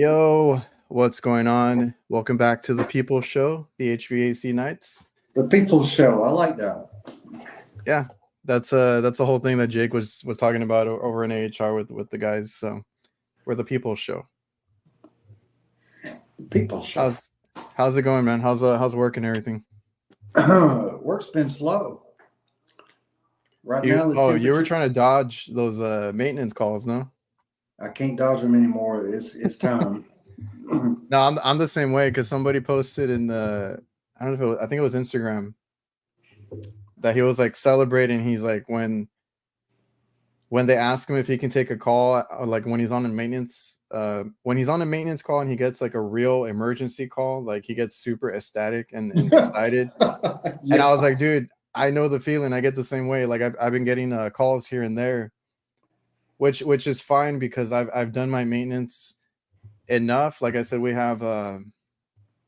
Yo, what's going on? Welcome back to the People Show, the HVAC Knights. The People's Show. I like that. Yeah, that's the whole thing that Jake was talking about over in AHR with the guys. So we're the People Show. The People's Show. How's it going, man? How's work and everything? Work's been slow. Right now, you were trying to dodge those maintenance calls, no? I can't dodge them anymore. It's time. No, I'm the same way because somebody posted in the I don't know if I think it was Instagram that he was like celebrating. He's like when they ask him if he can take a call, like when he's on a maintenance call and he gets like a real emergency call, like he gets super ecstatic and excited. Yeah. And I was like, dude, I know the feeling. I get the same way. Like I've been getting calls here and there, which is fine because I've done my maintenance enough. Like I said, we have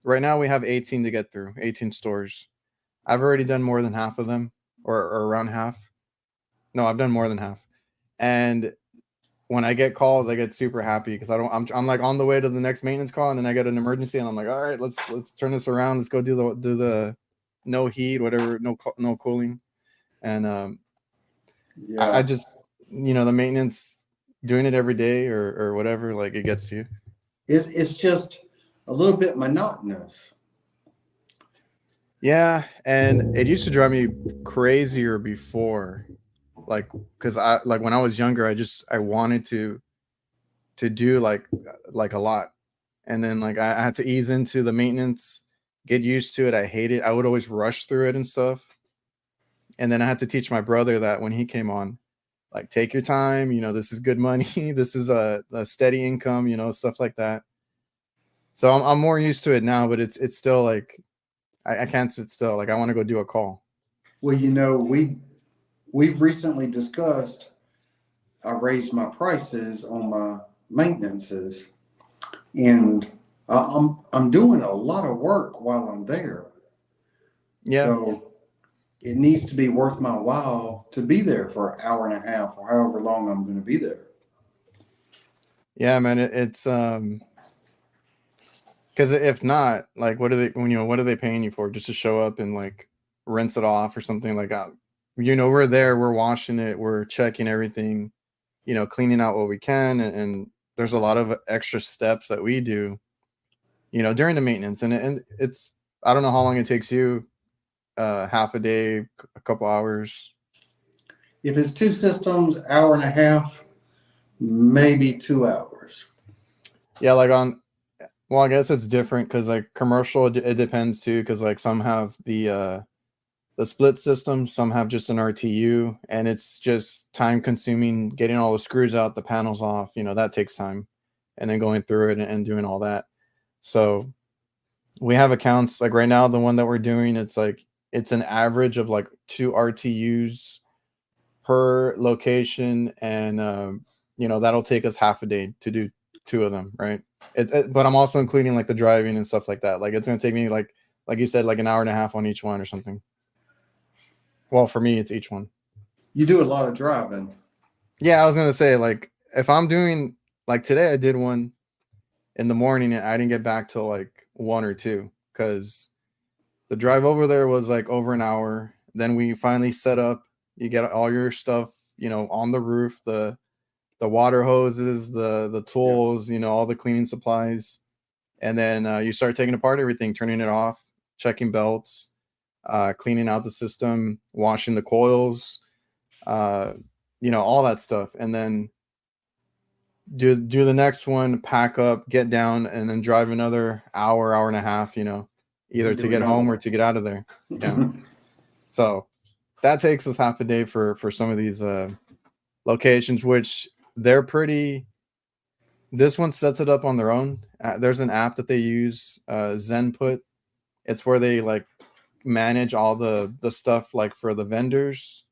right now we have 18 to get through, 18 stores. I've already done more than half of them, or around half. No, I've done more than half. And when I get calls, I get super happy because I'm like on the way to the next maintenance call, and then I get an emergency, and I'm like, all right, let's turn this around. Let's go do the no heat, whatever, no cooling, and I just the maintenance, doing it every day or whatever, like it gets to you. It's just a little bit monotonous. Yeah, and it used to drive me crazier before. Like because when I was younger, I wanted to do like a lot, and then like I had to ease into the maintenance, get used to it. I hate it. I would always rush through it and stuff, and then I had to teach my brother that when he came on, like, take your time, this is good money, this is a steady income, stuff like that. So I'm more used to it now, but it's still like I can't sit still. Like I want to go do a call. Well, we've recently discussed, I raised my prices on my maintenances, and I'm doing a lot of work while I'm there. Yeah. So it needs to be worth my while to be there for an hour and a half or however long I'm going to be there. Yeah, man, it's because if not, like, what are they paying you for? Just to show up and like rinse it off or something like that? We're there, we're washing it, we're checking everything, cleaning out what we can, and there's a lot of extra steps that we do, during the maintenance, and it's I don't know how long it takes you, half a day, a couple hours. If it's two systems, hour and a half, maybe 2 hours. Yeah, well, I guess it's different because like commercial, it depends too, because like some have the split system, some have just an RTU, and it's just time consuming getting all the screws out, the panels off, that takes time, and then going through it and doing all that. So we have accounts like right now, the one that we're doing, it's an average of like 2 RTUs per location, and that'll take us half a day to do 2 of them, right? But I'm also including like the driving and stuff like that. Like it's gonna take me like you said, like an hour and a half on each one or something. Well, for me, it's each one. You do a lot of driving. Yeah, I was gonna say, like, if I'm doing like today, I did one in the morning and I didn't get back till like 1 or 2 because the drive over there was like over an hour. Then we finally set up. You get all your stuff, on the roof, the water hoses, the tools, all the cleaning supplies, and then you start taking apart everything, turning it off, checking belts, cleaning out the system, washing the coils, all that stuff, and then do the next one, pack up, get down, and then drive another hour and a half, either to get home or to get out of there. Yeah. So that takes us half a day for some of these locations, which they're pretty. This one sets it up on their own. There's an app that they use, ZenPut. It's where they like manage all the stuff, like for the vendors,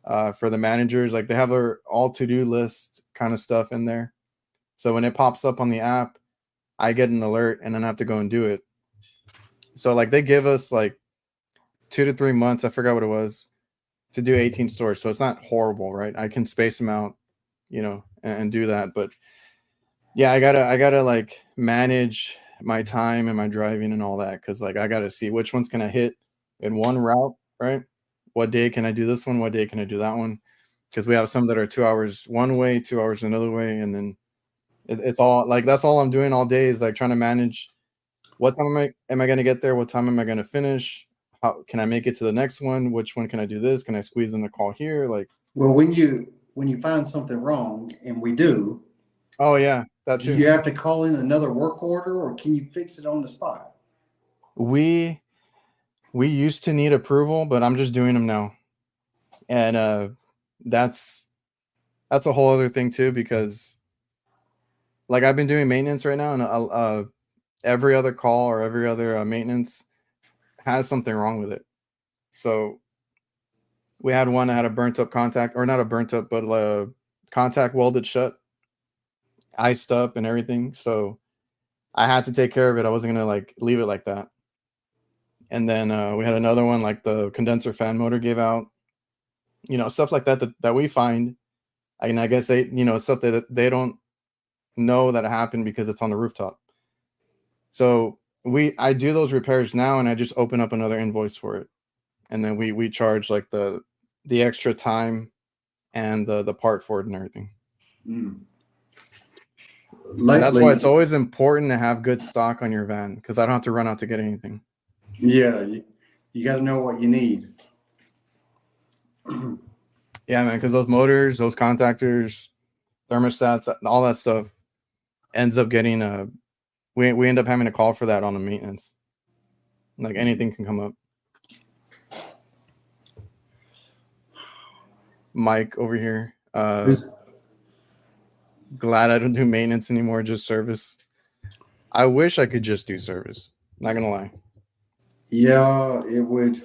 for the managers. Like they have their all to-do list kind of stuff in there. So when it pops up on the app, I get an alert and then I have to go and do it. So like they give us like 2 to 3 months, I forgot what it was, to do 18 stores. So it's not horrible, right? I can space them out, and do that. But Yeah, I gotta like manage my time and my driving and all that, because like I gotta see which one's gonna hit in one route, right? What day can I do this one? What day can I do that one? Because we have some that are 2 hours one way, 2 hours another way, and then it's all like that's all I'm doing all day is like trying to manage what time am I gonna get there? What time am I gonna finish? How can I make it to the next one? Which one can I do this? Can I squeeze in the call here? Like, Well, when you find something wrong, and we do, oh yeah, that do too. you have to call in another work order, or can you fix it on the spot? We we used to need approval, but I'm just doing them now. And that's that's a whole other thing too, because like I've been doing maintenance right now, and every other call or every other maintenance has something wrong with it. So we had one that had a burnt up contact, or not a burnt up, but contact welded shut, iced up, and everything. So I had to take care of it. I wasn't gonna like leave it like that. And then we had another one, like the condenser fan motor gave out, stuff like that we find. And I guess stuff that they don't know that it happened because it's on the rooftop. So I do those repairs now, and I just open up another invoice for it, and then we charge like the extra time and the part for it and everything. Mm. And that's why it's Lately, always important to have good stock on your van, because I don't have to run out to get anything. yeah, you got to know what you need. Yeah, man, because those motors, those contactors, thermostats, all that stuff ends up getting we end up having to call for that on the maintenance. Like anything can come up. Mike over here. Glad I don't do maintenance anymore, just service. I wish I could just do service. Not gonna lie. Yeah, it would.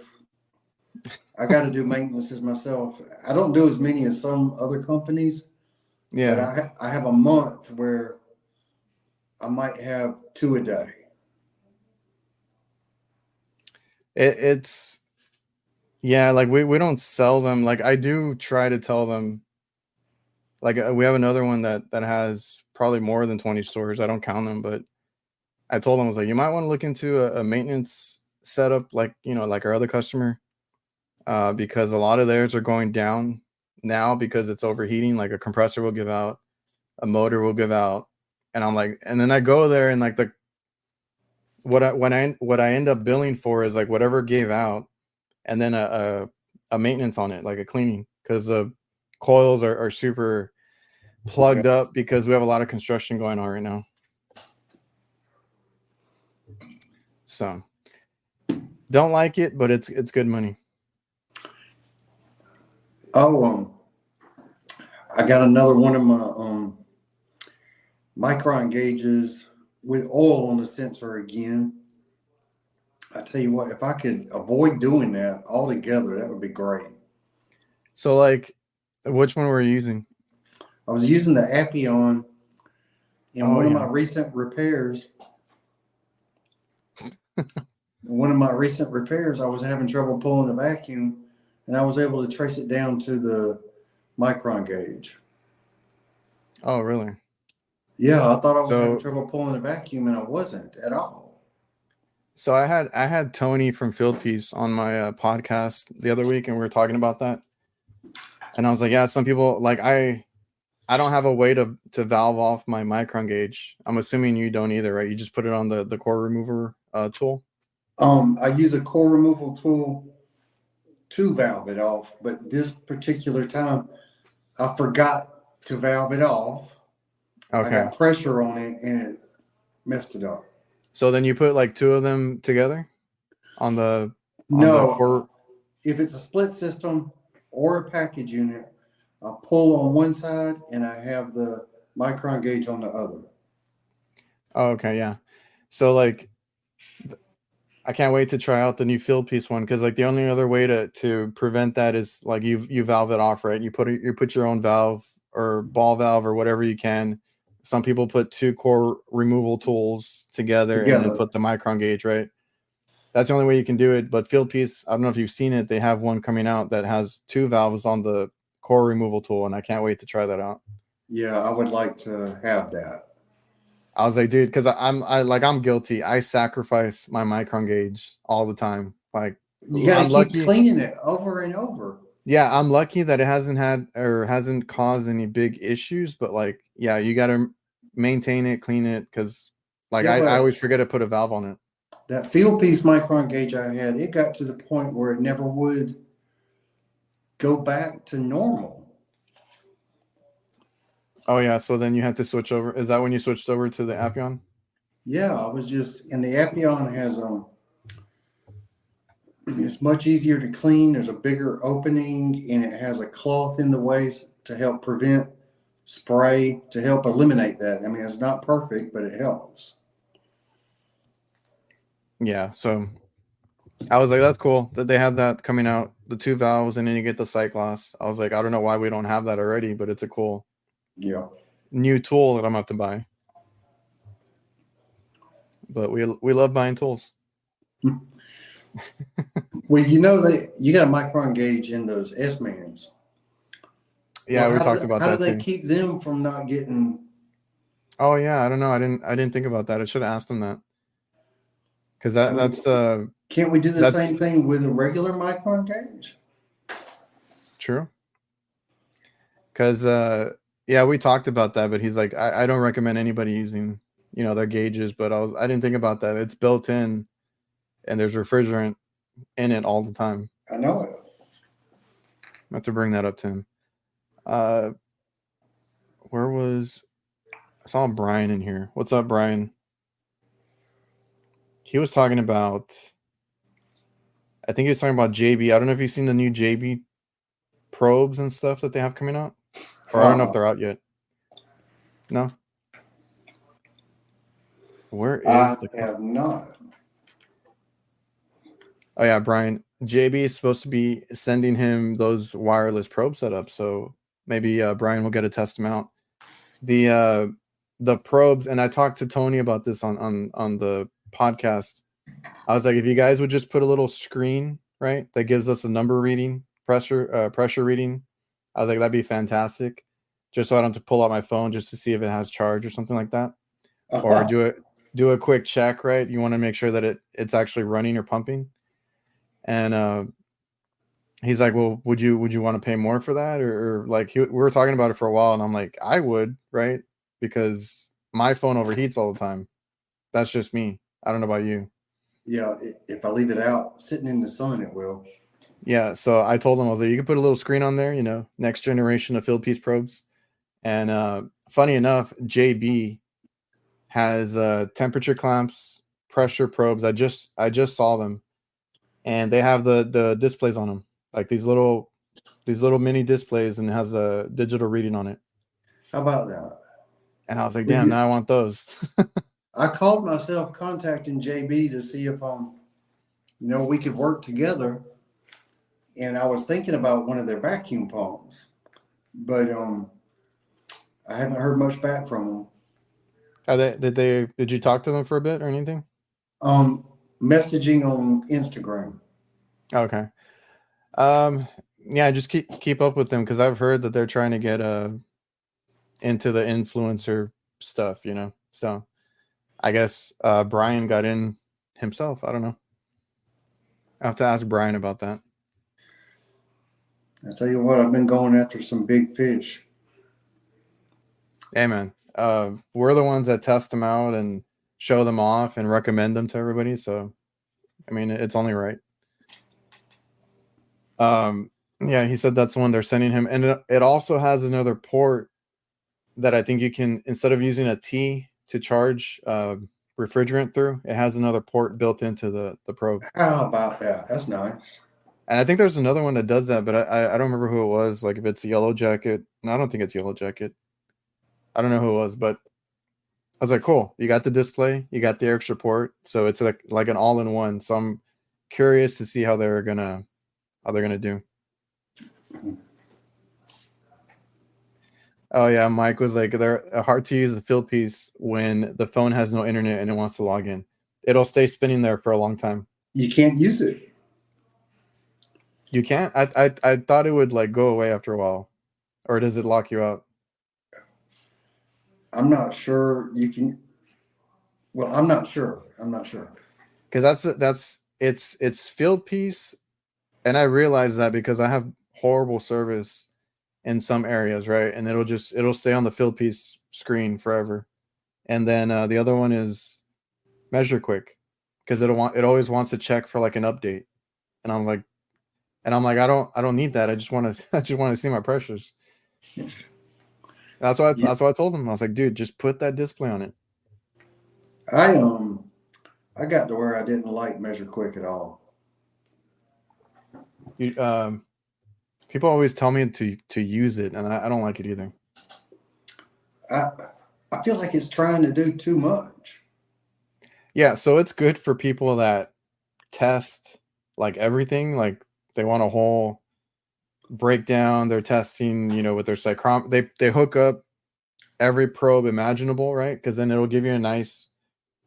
I got to do maintenances myself. I don't do as many as some other companies, but Yeah. I have a month where I might have two a day. It's yeah, like we don't sell them. Like I do try to tell them. Like we have another one that has probably more than 20 stores. I don't count them, but I told them, I was like, you might want to look into a maintenance setup, like like our other customer, because a lot of theirs are going down now because it's overheating. Like a compressor will give out, a motor will give out, and I'm like, and then I go there and like what I end up billing for is like whatever gave out, and then a maintenance on it, like a cleaning, because the coils are super Yeah. plugged up because we have a lot of construction going on right now. So don't like it, but it's good money. Oh, I got another one of my micron gauges with oil on the sensor again. I tell you what, if I could avoid doing that altogether, that would be great. So like, which one were you using? I was using the Appion in Oh one of my yeah. recent repairs. One of my recent repairs, I was having trouble pulling the vacuum, and I was able to trace it down to the micron gauge. Oh really? Yeah, I thought I was having So trouble pulling the vacuum, and I wasn't at all. so I had Tony from Field Piece on my podcast the other week, and we were talking about that. And I was like, yeah, some people like I don't have a way to valve off my micron gauge. I'm assuming you don't either, right? You just put it on the core remover tool. I use a core removal tool to valve it off, but this particular time I forgot to valve it off. I Okay. got pressure on it and it messed it up. So then you put like two of them together on the No, core. if it's a split system or a package unit, I pull on one side and I have the micron gauge on the other. Oh, okay, yeah. So like I can't wait to try out the new Field Piece one, because like the only other way to prevent that is like you valve it off, right? You put your own valve or ball valve or whatever you can. Some people put two core removal tools together and then Together. put the micron gauge, right? That's the only way you can do it. But Field Piece, I don't know if you've seen it. They have one coming out that has two valves on the core removal tool, and I can't wait to try that out. Yeah, I would like to have that. I was like, dude, because I'm guilty. I sacrifice my micron gauge all the time. Like, You got to I'm keep lucky. cleaning it over and over. Yeah, I'm lucky that it hasn't caused any big issues. But like, yeah, you got to maintain it, clean it, because like Yeah, I but always forget to put a valve on it. that field piece micron gauge I had, it got to the point where it never would go back to normal. Oh yeah, so then you had to switch over. Is that when you switched over to the Appion? Yeah, I was just, and the Appion has it's much easier to clean. There's a bigger opening, and it has a cloth in the way to help prevent spray, to help eliminate that. I mean, it's not perfect, but it helps. Yeah, so I was like, that's cool that they have that coming out, the 2 valves, and then you get the Cycloss. I was like, I don't know why we don't have that already, but it's a cool Yeah. new tool that I'm about to buy. But we love buying tools. Well, you know that you got a micron gauge in those S-mans. Yeah, Well, we talked about how do that they too. keep them from not getting? Oh yeah, I don't know. I didn't think about that. I should have asked them that. Because I mean, can't we do the that's same thing with a regular micron gauge? true. Because yeah, we talked about that, but he's like, I don't recommend anybody using, their gauges, but I didn't think about that. It's built in and there's refrigerant in it all the time. I know it. I have to bring that up to him. I saw Brian in here. What's up, Brian? He was talking about, I think he was talking about JB. I don't know if you've seen the new JB probes and stuff that they have coming out, or I don't know if they're out yet. No. Where is I have not. Oh yeah, Brian. JB is supposed to be sending him those wireless probe setups, so maybe Brian will get to test them out. The probes, and I talked to Tony about this on the podcast. I was like, if you guys would just put a little screen, right, that gives us a number reading, pressure reading, I was like, that'd be fantastic. Just so I don't have to pull out my phone just to see if it has charge or something like that, or do a quick check, right? You want to make sure that it's actually running or pumping. And he's like, well, would you want to pay more for that, or like we were talking about it for a while, and I'm like, I would, right? Because my phone overheats all the time. That's just me. I don't know about you. Yeah, if I leave it out sitting in the sun, it will. Yeah, so I told him, I was like, you can put a little screen on there, next generation of field piece probes. And funny enough, JB has temperature clamps, pressure probes. I just saw them, and they have the displays on them, like these little mini displays, and it has a digital reading on it. How about that? And I was like, damn, now I want those. I called myself contacting JB to see if we could work together. And I was thinking about one of their vacuum pumps, but I haven't heard much back from them. Did you talk to them for a bit or anything? Messaging on Instagram. Okay. Yeah, just keep up with them, because I've heard that they're trying to get into the influencer stuff, So I guess Brian got in himself. I don't know. I have to ask Brian about that. I tell you what, I've been going after some big fish. Hey man, we're the ones that test them out and show them off and recommend them to everybody. So, I mean, it's only right. Yeah, he said that's the one they're sending him, and it also has another port that I think you can, instead of using a T to charge refrigerant through, it has another port built into the probe. How about that? That's nice. And I think there's another one that does that, but I don't remember who it was. Like if it's Yellow Jacket, no, I don't think it's Yellow Jacket. I don't know who it was, but I was like, cool. You got the display, you got the extra port, so it's like an all-in-one. So I'm curious to see how they're gonna do. Oh yeah, Mike was like, they're hard to use the field piece when the phone has no internet and it wants to log in. It'll stay spinning there for a long time. You can't use it. You can't? I thought it would like go away after a while, or does it lock you out? I'm not sure you can. Well, I'm not sure. I'm not sure. Because it's field piece, and I realize that because I have horrible service in some areas, right? And it'll stay on the field piece screen forever. And then the other one is measure quick, because it always wants to check for like an update. And I'm like I don't need that. I just want to I just want to see my pressures. Yeah. That's why I told him. I was like, dude, just put that display on it. I got to where I didn't like Measure Quick at all. You, people always tell me to use it, and I don't like it either. I I feel like it's trying to do too much. Yeah, so it's good for people that test like everything. Like they want a whole breakdown. They're testing, with their they hook up every probe imaginable, right? Because then it'll give you a nice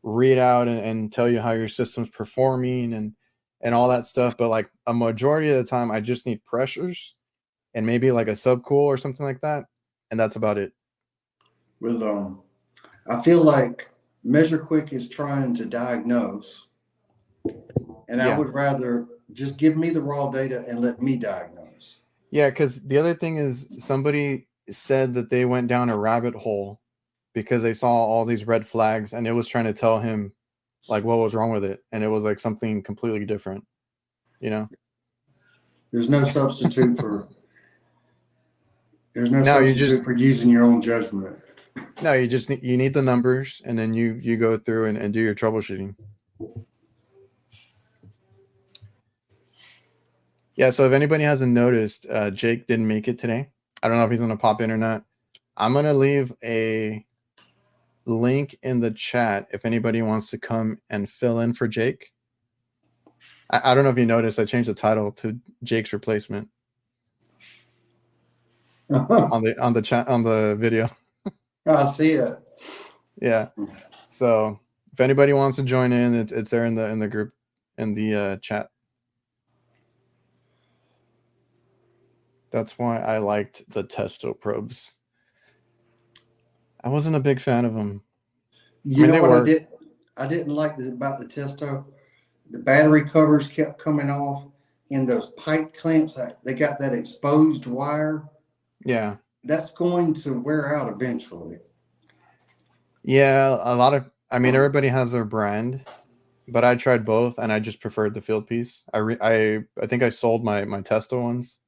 readout and tell you how your system's performing and all that stuff. But like a majority of the time, I just need pressures and maybe like a subcool or something like that, and that's about it. Well, I feel like Measure Quick is trying to diagnose, and I Yeah, would rather just give me the raw data and let me diagnose. yeah. Because the other thing is, somebody said that they went down a rabbit hole because they saw all these red flags, and it was trying to tell him like what was wrong with it, and it was like something completely different. You know? There's no substitute for there's no No, substitute for using your own judgment. you just you need the numbers, and then you go through and do your troubleshooting. Yeah, so if anybody hasn't noticed, Jake didn't make it today. I don't know if he's going to pop in or not. I'm going to leave a link in the chat if anybody wants to come and fill in for Jake. I don't know if you noticed, I changed the title to Jake's replacement on the chat on the video. I see it. Yeah. So if anybody wants to join in, it's there in the group in the chat. That's why I liked the testo probes. I wasn't a big fan of them. You know they what work. I didn't like about the Testo? The battery covers kept coming off, and those pipe clamps, they got that exposed wire. Yeah. That's going to wear out eventually. Yeah, everybody has their brand, but I tried both, and I just preferred the field piece. I think I sold my Testo ones.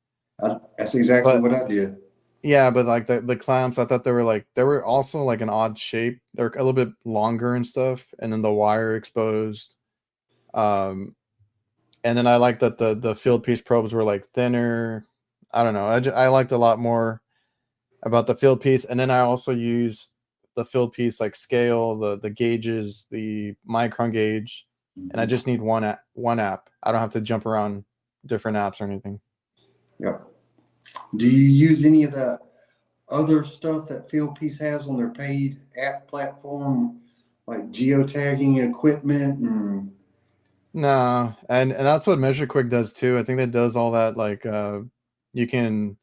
That's exactly what I did. Yeah, but like the clamps, I thought they were also like an odd shape. They're a little bit longer and stuff, and then the wire exposed. And then I liked that the field piece probes were like thinner. I don't know. I liked a lot more about the field piece, and then I also use the field piece like scale, the gauges, the micron gauge, and I just need one app. I don't have to jump around different apps or anything. Yep. Do you use any of that other stuff that Fieldpiece has on their paid app platform, like geotagging equipment and? No, and that's what Measure Quick does too. I think that does all that. Like, you can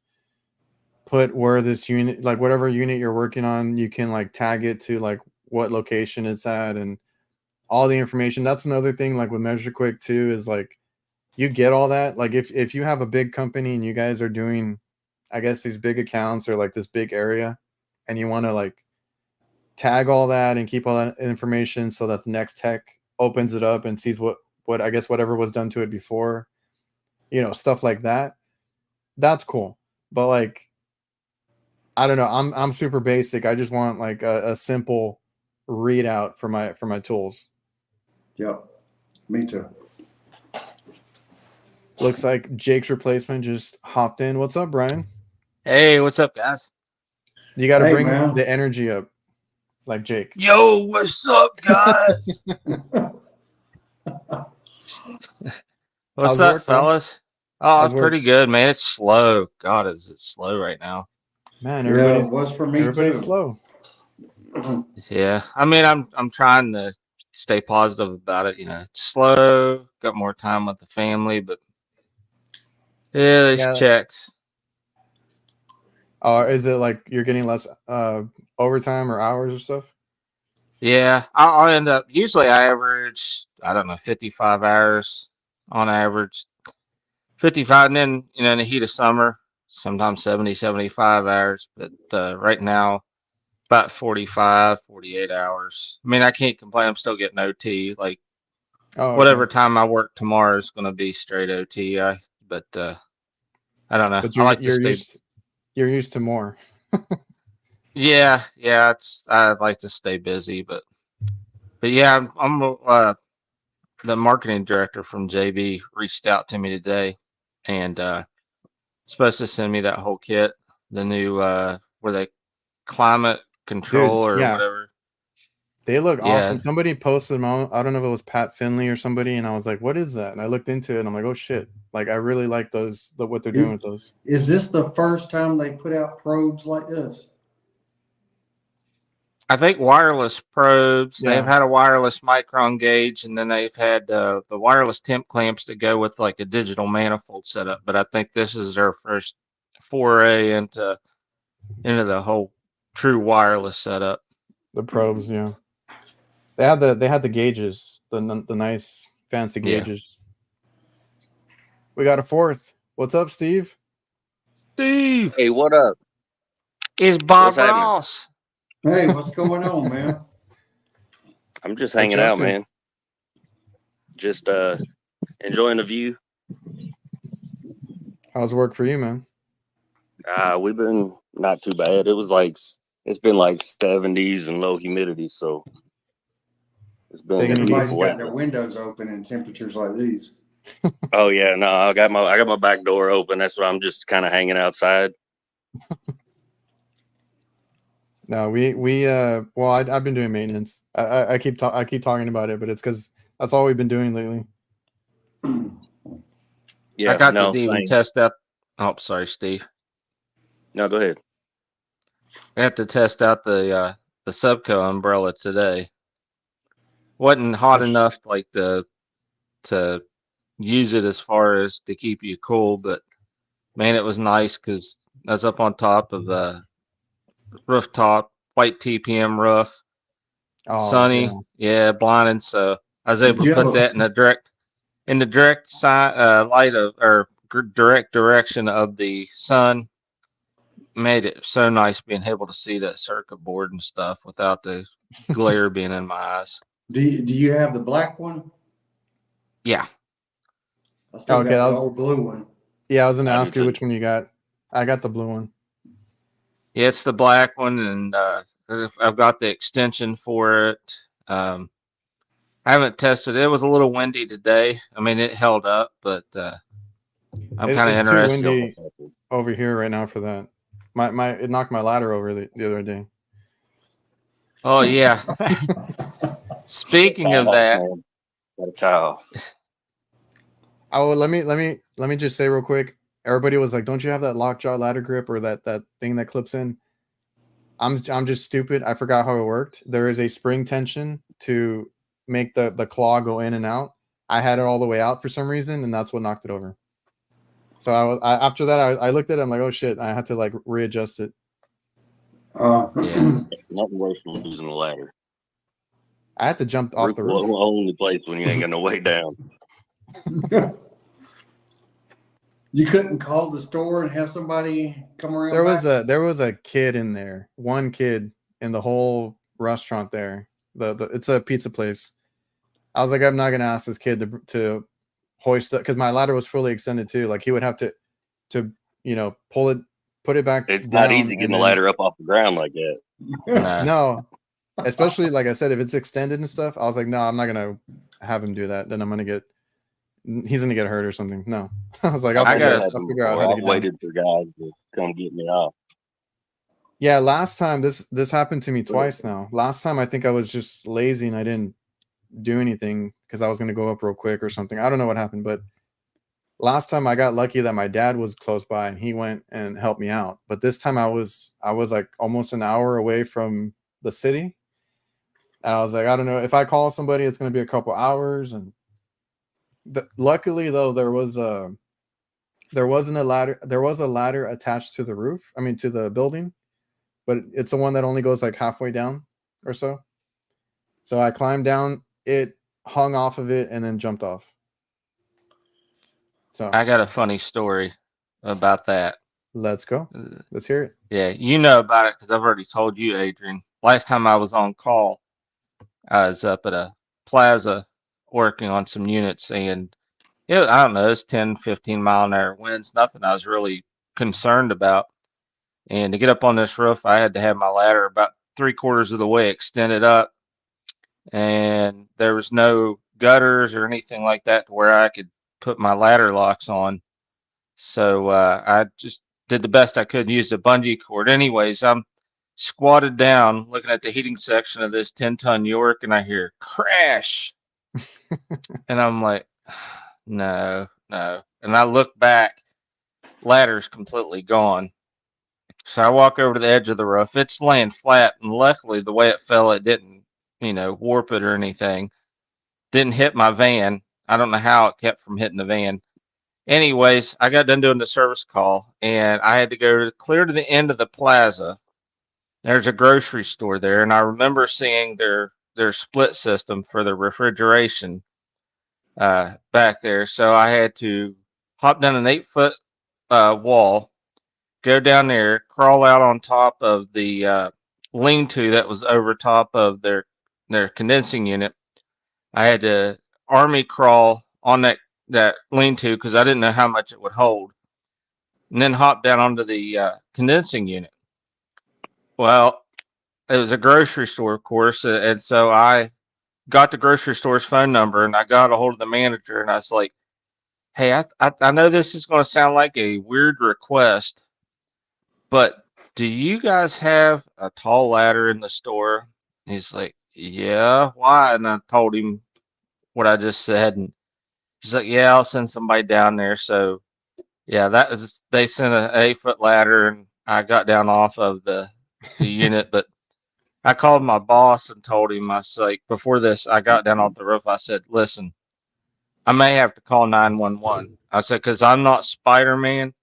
put where this unit, like whatever unit you're working on, you can like tag it to like what location it's at and all the information. That's another thing. Like with Measure Quick too, is like you get all that. Like if you have a big company and you guys are doing, I guess, these big accounts or like this big area, and you want to like tag all that and keep all that information so that the next tech opens it up and sees what I guess whatever was done to it before, stuff like that. That's cool. But like, I don't know. I'm super basic. I just want like a simple readout for my tools. Yep, me too. Looks like Jake's replacement just hopped in. What's up, Brian? Hey, what's up, guys? You got to bring man. the energy up, like Jake. Yo, what's up, guys? What's up, fellas? Oh, it's pretty good, man. It's slow. God, is it slow right now? Man, it was for me everybody's too. slow. Yeah, I mean, I'm trying to stay positive about it. It's slow. Got more time with the family, but yeah, these checks. Is it like you're getting less overtime or hours or stuff? Yeah, I'll end up. Usually, I average, I don't know, 55 hours on average. 55, and then in the heat of summer, sometimes 70, 75 hours. But right now, about 45, 48 hours. I mean, I can't complain. I'm still getting OT. Like Oh, whatever okay. time I work tomorrow is going to be straight OT. But I don't know. But I like to stay. you're used to more. Yeah. I like to stay busy, but yeah, I'm the marketing director from JB reached out to me today, and supposed to send me that whole kit, the new where they climate Dude, control or yeah, whatever. they look Yeah, awesome. Somebody posted them on, I don't know if it was Pat Finley or somebody, and I was like, what is that? And I looked into it and I'm like, oh shit. Like I really like what they're doing with those. Is this the first time they put out probes like this? I think wireless probes. They've Yeah. had a wireless micron gauge, and then they've had the wireless temp clamps to go with like a digital manifold setup. But I think this is their first foray into the whole true wireless setup. The probes, yeah. They had the gauges, the nice fancy Yeah. gauges. We got a fourth. What's up, Steve? Steve Hey, what up? is Bob What's happening? Ross. Hey, what's going on, man? I'm just What hanging you up out, to? man. Just enjoying the view. How's work for you, man? We've been not too bad. It's been like 70s and low humidity, so it's been Taking a it Everybody's beautiful easy. way. got their windows open in temperatures like these. Oh yeah, no, I got my back door open. That's why I'm just kind of hanging outside. No, well, I've been doing maintenance. I keep talking about it, but it's because that's all we've been doing lately. I Yeah, got to no, even same. test out. Oh, sorry, Steve. No, go ahead. I had to test out the Subco umbrella today. Wasn't hot Which enough like to use it as far as to keep you cool, but man, it was nice because I was up on top of the rooftop, white TPM roof, oh yeah, sunny, yeah, blinding. So I was Did able to you have put a that in the direct light of or direct direction of the sun. Made it so nice being able to see that circuit board and stuff without the glare being in my eyes. do you have the black one? Yeah, I still okay. got the old blue one. Yeah, I was gonna I do ask you too. which one you got. I got the blue one. yeah, it's the black one, and I've got the extension for it. I haven't tested it. It was a little windy today. I mean, it held up, but I'm kind of It's too interested. windy over here right now for that. It knocked my ladder over the other day. Oh yeah. Speaking of that, Man, got a child. Oh, let me just say real quick. Everybody was like, "Don't you have that lockjaw ladder grip or that thing that clips in?" I'm just stupid. I forgot how it worked. There is a spring tension to make the claw go in and out. I had it all the way out for some reason, and that's what knocked it over. So after that I looked at it. I'm like, oh shit! I had to like readjust it. Yeah. Nothing worse than losing a ladder. I had to jump off Roof the will roof. only place when you ain't got no way down. You couldn't call the store and have somebody come around There was a kid in there. One kid in the whole restaurant there. It's a pizza place. I was like, I'm not gonna ask this kid to hoist it because my ladder was fully extended too. Like he would have to pull it, put it back It's not down, easy and getting the then ladder up off the ground like that. No. no, especially like I said, if it's extended and stuff. I was like, no, I'm not gonna have him do that. Then he's gonna get hurt or something. No, I was like, I've had that I'll happen figure out before. how to I've get down. waited for guys to come get me off. Yeah, last time this happened to me twice now. Last time I think I was just lazy and I didn't do anything because I was gonna go up real quick or something. I don't know what happened, but last time I got lucky that my dad was close by and he went and helped me out. But this time I was like almost an hour away from the city. And I was like, I don't know if I call somebody, it's gonna be a couple hours. And luckily though, there was a ladder attached to the roof. To the building, but it's the one that only goes like halfway down or so. So I climbed down, it hung off of it, and then jumped off. So I got a funny story about that. let's go. Let's hear it. Yeah, you know about it because I've already told you, Adrian. Last time I was on call, I was up at a plaza working on some units, and yeah, I don't know, it's 10, 15 mile an hour winds, nothing I was really concerned about. And to get up on this roof, I had to have my ladder about 3/4 of the way extended up, and there was no gutters or anything like that to where I could put my ladder locks on. So I just did the best I could and used a bungee cord. Anyways, I'm squatted down looking at the heating section of this 10-ton York, and I hear crash. And I'm like, no, no. And I look back, ladder's completely gone. So I walk over to the edge of the roof. It's laying flat, and luckily the way it fell, it didn't, warp it or anything. Didn't hit my van. I don't know how it kept from hitting the van. Anyways, I got done doing the service call, and I had to go clear to the end of the plaza. There's a grocery store there, and I remember seeing their split system for the refrigeration back there. So I had to hop down an 8-foot wall, go down there, crawl out on top of the lean-to that was over top of their condensing unit. I had to army crawl on that lean-to because I didn't know how much it would hold, and then hop down onto the condensing unit. Well, it was a grocery store, of course, and so I got the grocery store's phone number, and I got a hold of the manager, and I was like, hey, I know this is going to sound like a weird request, but do you guys have a tall ladder in the store? And he's like, yeah, why? And I told him what I just said, and he's like, yeah, I'll send somebody down there. So yeah, they sent an 8-foot ladder, and I got down off of the unit. But I called my boss and told him, I was like, before this, I got down off the roof. I said, listen, I may have to call 911. I said, because I'm not Spider-Man,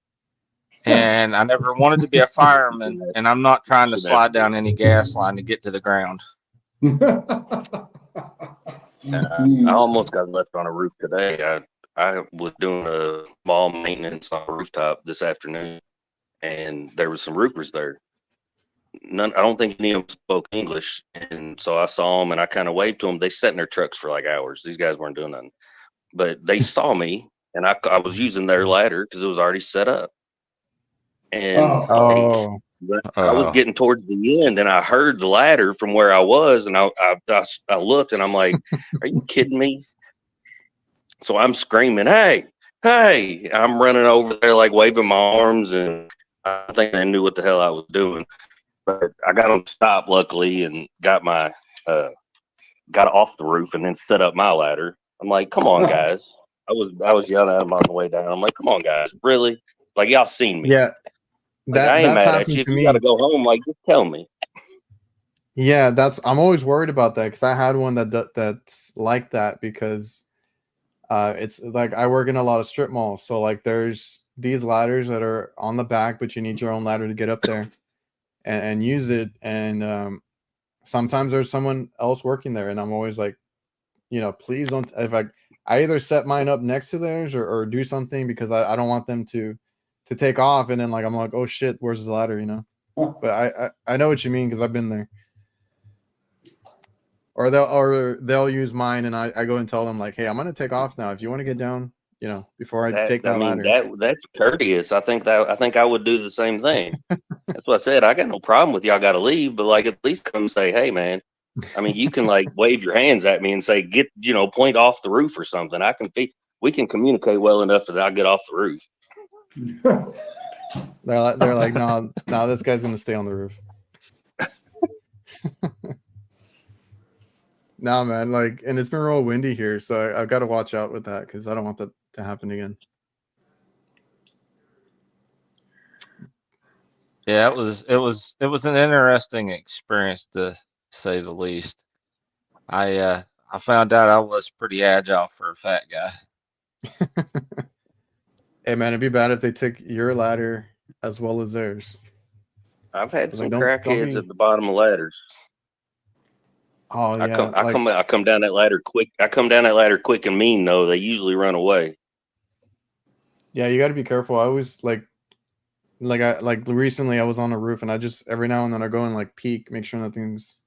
and I never wanted to be a fireman, and I'm not trying to slide down any gas line to get to the ground. I almost got left on a roof today. I was doing a small maintenance on a rooftop this afternoon, and there was some roofers there. I don't think any of them spoke English, and so I saw them and I kind of waved to them. They sat in their trucks for like hours. These guys weren't doing nothing, but they saw me, and I was using their ladder because it was already set up. And I was getting towards the end, and I heard the ladder from where I was, and I looked, and I'm like, "Are you kidding me?" So I'm screaming, "Hey, hey!" I'm running over there, like waving my arms, and I think they knew what the hell I was doing. But I got them stopped, luckily, and got my got off the roof, and then set up my ladder. I'm like, "Come on, guys!" I was yelling at them on the way down. I'm like, "Come on, guys, really? Like, y'all seen me?" Yeah. Like, I ain't mad at you. If you gotta go home, like, just tell me. Yeah, I'm always worried about that because I had one that's like that because it's like I work in a lot of strip malls, so like there's these ladders that are on the back, but you need your own ladder to get up there and use it. And sometimes there's someone else working there, and I'm always like, please don't. If I either set mine up next to theirs or do something because I don't want them to take off, and then like I'm like, oh shit, where's the ladder? But I know what you mean because I've been there. Or they'll use mine, and I go and tell them like, hey, I'm gonna take off now. If you want to get down, before I take my ladder. That's courteous. I think I would do the same thing. That's what I said. I got no problem with y'all got to leave, but like at least come say, hey man. I mean, you can like wave your hands at me and say, get point off the roof or something. We can communicate well enough that I'll get off the roof. They're like, no, this guy's gonna stay on the roof. No, man, like, and it's been real windy here, so I've got to watch out with that because I don't want that to happen again. Yeah, it was an interesting experience to say the least. I found out I was pretty agile for a fat guy. Hey man, it'd be bad if they took your ladder as well as theirs. I've had some crackheads at the bottom of ladders. Oh I yeah, I come down that ladder quick. I come down that ladder quick and mean though. They usually run away. yeah. You got to be careful. I always like recently I was on a roof and I just every now and then I go and like peek, make sure nothing's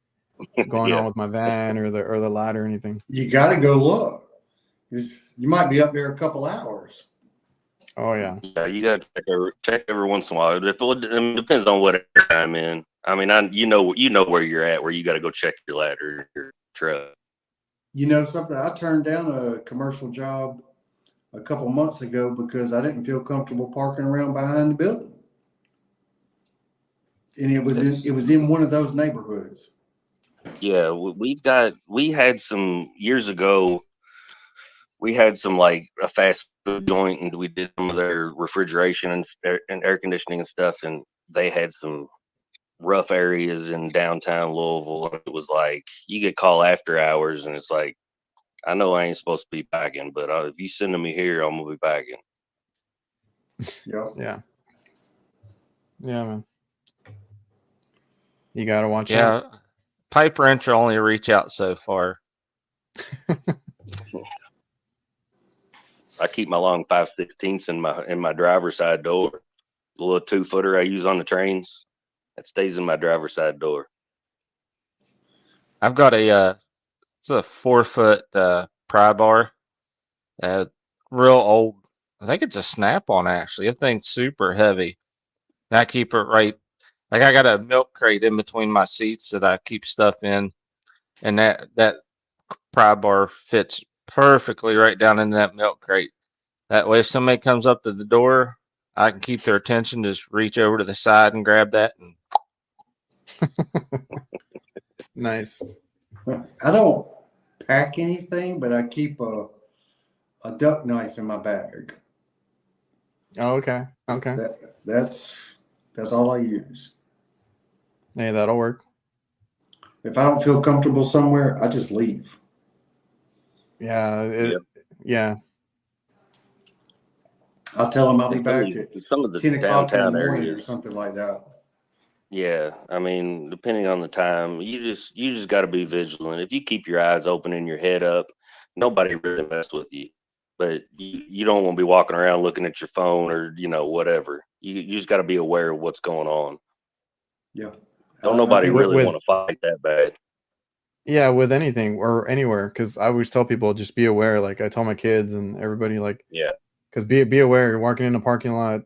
going on Yeah. with my van or the ladder or anything. You got to go look. 'Cause you might be up there a couple hours. Oh yeah, Yeah, you got to check every once in a while. It depends on what area I'm in. I mean, you know where you're at, where you got to go check your ladder, your truck. You know something? I turned down a commercial job a couple months ago because I didn't feel comfortable parking around behind the building. And it was in one of those neighborhoods. Yeah, we had some years ago. We had some like a fast food joint, and we did some of their refrigeration and air conditioning and stuff, and they had some rough areas in downtown Louisville. It was like you get call after hours, and it's like I know I ain't supposed to be packing, but if you sending me here, I'm gonna be packing. Yep. yeah, man. You gotta watch out. Yeah, pipe wrench will only reach out so far. I keep my long 5/16 in my driver's side door. The little 2-footer I use on the trains, that stays in my driver's side door. I've got it's a 4-foot pry bar, real old. I think it's a Snap-on actually. That thing's super heavy. And I keep it right. Like I got a milk crate in between my seats that I keep stuff in, and that pry bar fits perfectly right down in that milk crate. That way, if somebody comes up to the door, I can keep their attention. Just reach over to the side and grab that. And Nice. I don't pack anything, but I keep a duck knife in my bag. Oh, okay. Okay. That's all I use. Hey, that'll work. If I don't feel comfortable somewhere, I just leave. Yeah. Yeah. I'll tell them I'll be back at some of the 10 o'clock in the downtown morning or areas. something like that. Yeah, I mean, depending on the time, you just got to be vigilant. If you keep your eyes open and your head up, nobody really mess with you. But you don't want to be walking around looking at your phone or whatever. You just got to be aware of what's going on. Yeah. Don't nobody really with- want to fight that bad. Yeah, with anything or anywhere, because I always tell people just be aware. Like I tell my kids and everybody, like, Yeah. because be aware. You're walking in a parking lot,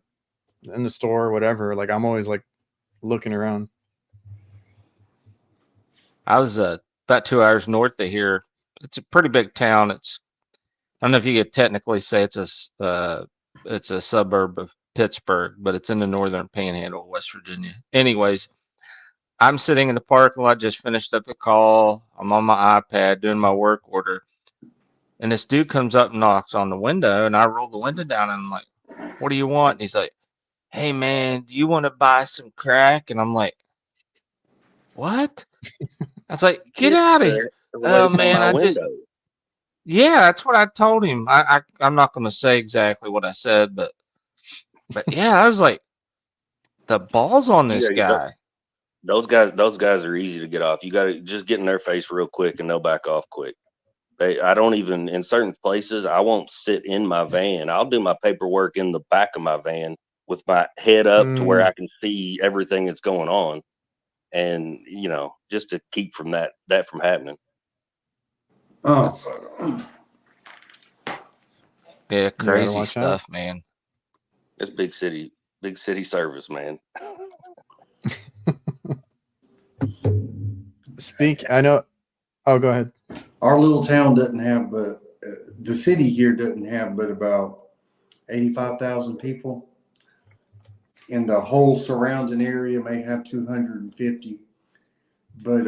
in the store, whatever. Like I'm always like looking around. I was about 2 hours north of here. It's a pretty big town. I don't know if you could technically say it's a suburb of Pittsburgh, but it's in the northern panhandle of West Virginia. Anyways, I'm sitting in the parking lot, just finished up a call. I'm on my iPad doing my work order. And this dude comes up and knocks on the window, and I roll the window down, and I'm like, what do you want? And he's like, hey, man, do you want to buy some crack? And I'm like, what? I was like, get out of here. Oh, man, yeah, that's what I told him. I'm not going to say exactly what I said, but yeah, I was like, the balls on this guy. Those guys are easy to get off. You got to just get in their face real quick and they'll back off quick. I don't even, in certain places, I won't sit in my van. I'll do my paperwork in the back of my van with my head up to where I can see everything that's going on. And, just to keep from that from happening. Oh, Yeah, crazy stuff, man. It's big city service, man. I know. Oh, go ahead. our little town doesn't have, but the city here doesn't have but about 85,000 people. And the whole surrounding area may have 250, but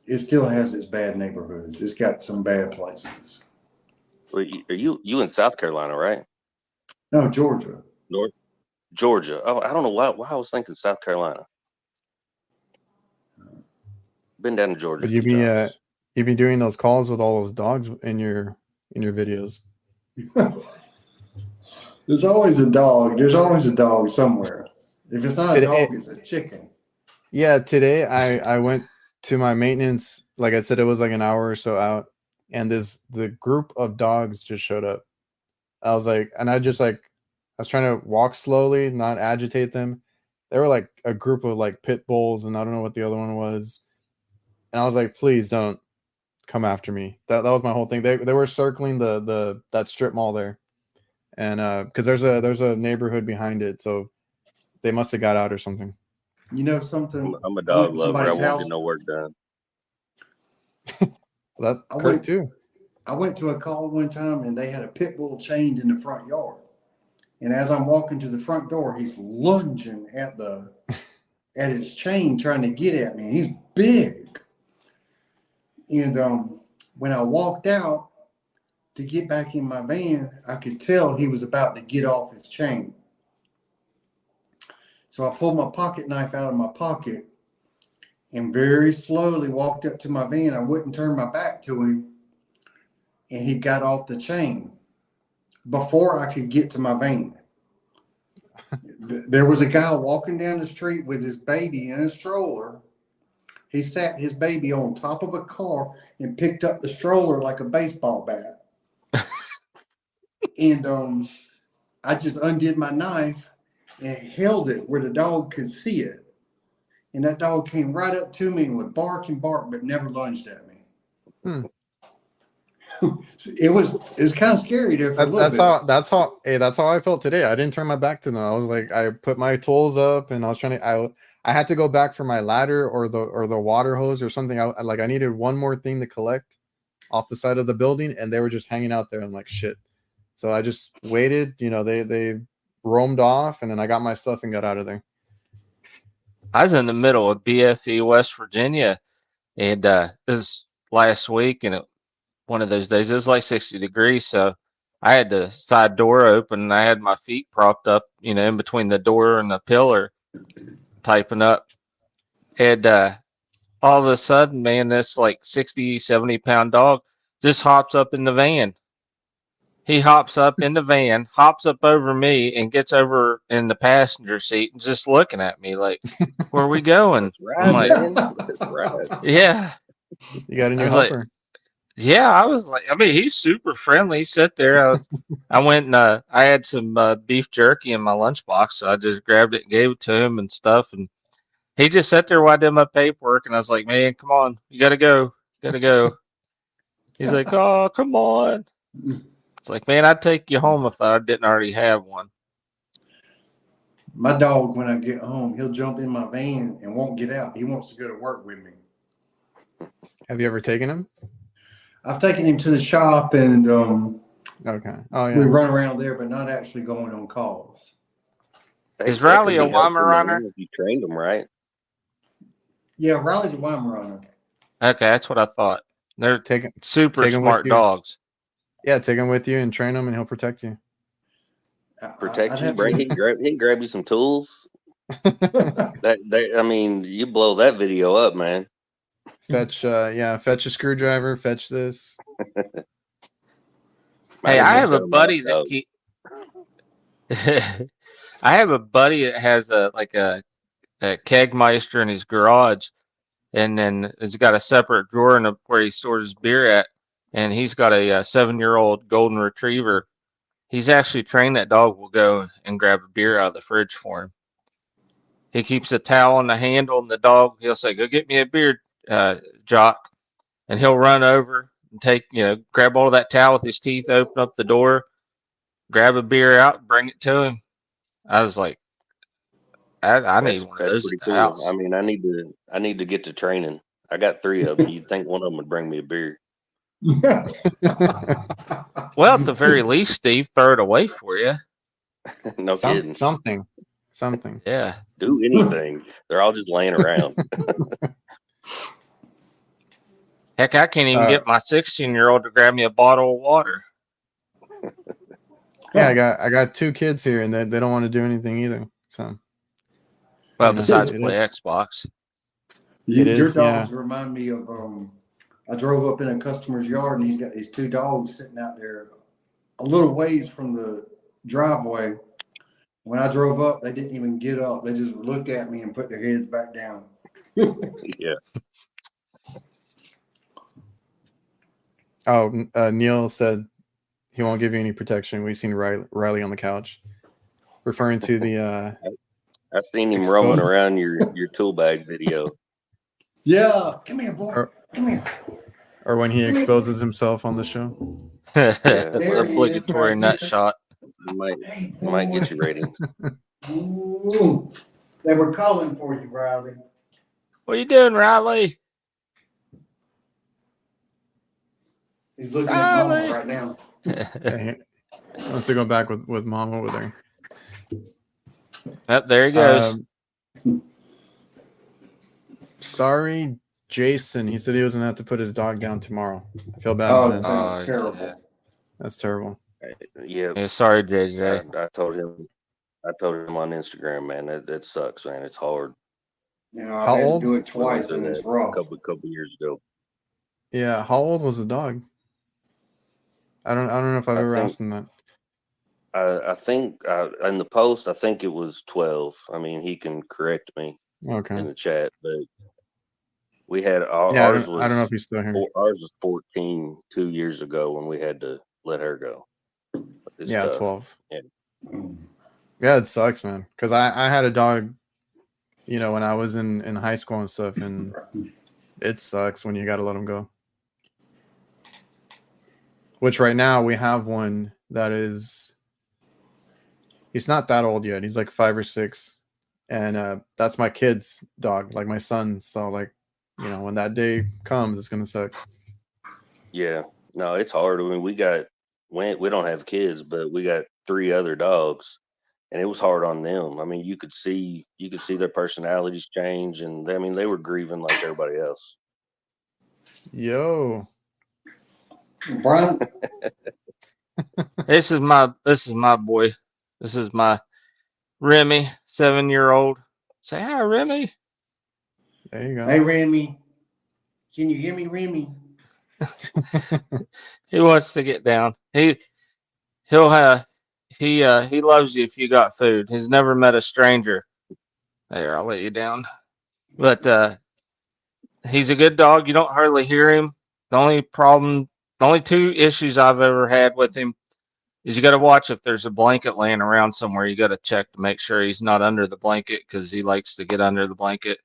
it still has its bad neighborhoods. It's got some bad places. Well, are you in South Carolina, right? No, Georgia. North Georgia. Oh, I don't know why I was thinking South Carolina. Been down to Georgia. But you'd be doing those calls with all those dogs in your videos. There's always a dog. There's always a dog somewhere. If it's not a dog, it's a chicken. Yeah, today I went to my maintenance. Like I said, it was like an hour or so out, and the group of dogs just showed up. I was like, and I was trying to walk slowly, not agitate them. They were like a group of like pit bulls, and I don't know what the other one was. And I was like, please don't come after me. That was my whole thing. They were circling that strip mall there, and because there's a neighborhood behind it, so they must have got out or something. You know something? I'm a I went dog to lover. I somebody's won't house. get no work done. That I Kurt went- too. I went to a call one time and they had a pit bull chained in the front yard. And as I'm walking to the front door, he's lunging at his chain, trying to get at me. He's big. And when I walked out to get back in my van, I could tell he was about to get off his chain. So I pulled my pocket knife out of my pocket and very slowly walked up to my van. I wouldn't turn my back to him. And he got off the chain before I could get to my van. There was a guy walking down the street with his baby in a stroller. He sat his baby on top of a car and picked up the stroller like a baseball bat. And I just undid my knife and held it where the dog could see it. And that dog came right up to me and would bark and bark, but never lunged at me. It was kind of scary there for a little bit. That's how I felt today. I didn't turn my back to them. I was like, I put my tools up and I was trying to, I had to go back for my ladder or the water hose or something. I needed one more thing to collect off the side of the building, and they were just hanging out there. I'm like, shit. So I just waited, they roamed off, and then I got my stuff and got out of there. I was in the middle of BFE, West Virginia, and this was last week, and one of those days, it was like 60 degrees, so I had the side door open, and I had my feet propped up, in between the door and the pillar, typing up. And all of a sudden, man, this like 60, 70-pound dog just hops up in the van. He hops up in the van, hops up over me, and gets over in the passenger seat and just looking at me like, where are we going? Right, I'm like, man. That's right. yeah. You got a new I was like, helper. yeah, I was like, I mean, he's super friendly. He sat there. I went and I had some beef jerky in my lunchbox, so I just grabbed it and gave it to him and stuff. And he just sat there while I did my paperwork, and I was like, man, come on, you gotta go, gotta go. He's like, oh, come on. It's like, man, I'd take you home if I didn't already have one. My dog, when I get home, he'll jump in my van and won't get out. He wants to go to work with me. Have you ever taken him? I've taken him to the shop and Okay. Oh we yeah. run around there, but not actually going on calls. Is That Riley could a be helpful, Weimaraner? man, if you trained them right. Yeah, Riley's a Weimaraner. Okay, that's what I thought. They're Take super take 'em with smart you. dogs. Yeah, take him with you and train him, and he'll protect you. Protect I'd you, have bring to- he can grab you some tools. I mean, you blow that video up, man. Fetch a screwdriver, fetch this. Hey, I have a Dog. buddy that I have a buddy that has a kegmeister in his garage, and then it's got a separate drawer where he stores his beer at, and he's got a 7-year-old golden retriever. He's actually trained that dog will go and grab a beer out of the fridge for him. He keeps a towel on the handle, and the dog, he'll say, go get me a beer, Jock. And he'll run over and grab all of that towel with his teeth, open up the door, grab a beer out, and bring it to him. I was like, I need one of those pretty at the cool. house. I mean, I need to get to training. I got 3 of them. You'd think one of them would bring me a beer. Well, at the very least, Steve, throw it away for you. No kidding. Something. Yeah. Do anything. They're all just laying around. Heck, I can't even get my 16-year-old to grab me a bottle of water. Yeah, I got 2 kids here, and they don't want to do anything either. So, Well, you know, besides it play is- Xbox. Your is, dogs yeah. remind me of I drove up in a customer's yard and he's got these 2 dogs sitting out there a little ways from the driveway. When I drove up, they didn't even get up. They just looked at me and put their heads back down. Yeah. Oh, Neil said he won't give you any protection. We've seen Riley on the couch, referring to the I've seen him Expo- roaming around your tool bag video. Yeah, come here, boy. or, Come here. or when he exposes himself on the show. Yeah, There he is, Obligatory right nut here. shot. might get you rating. Ooh, they were calling for you, Riley. What you doing, Riley? He's looking at Mama Riley. right now. Hey, wants to go back with Mom over there. Yep, there he goes. Sorry, Jason. He said he was gonna have to put his dog down tomorrow. I feel bad. Oh, man. that sounds Oh, terrible. yeah. That's terrible. Yeah, Yeah, sorry, JJ. I told him on Instagram, man, that sucks, man. It's hard. You know, How I had old? to do it We went twice, through and that it's rough. couple years ago. Yeah. How old was the dog? I don't know if I've I ever think- asked him that. I think in the post, I think it was 12. I mean, he can correct me Okay. in the chat, but we had ours Yeah, was I don't know if he's still here. ours was 14 2 years ago when we had to let her go. It's Yeah, tough. 12. Mm. Yeah, it sucks, man. Because I had a dog, you know, when I was in high school and stuff, and it sucks when you got to let him go. Which right now we have one that is, he's not that old yet. He's like 5 or 6, and that's my kid's dog, like my son. So like, you know, when that day comes, it's gonna suck. Yeah, no, it's hard. I mean, we don't have kids, but we got 3 other dogs, and it was hard on them. I mean, you could see their personalities change, and I mean, they were grieving like everybody else. Yo, Brian, This is my boy. This is my Remy, 7-year-old. Say hi, Remy. there you go. hey Remy, can you hear me, Remy? He wants to get down. He loves you if you got food. He's never met a stranger. There, I'll let you down. But he's a good dog. You don't hardly hear him. The only 2 issues I've ever had with him is you got to watch if there's a blanket laying around somewhere. You got to check to make sure he's not under the blanket because he likes to get under the blanket.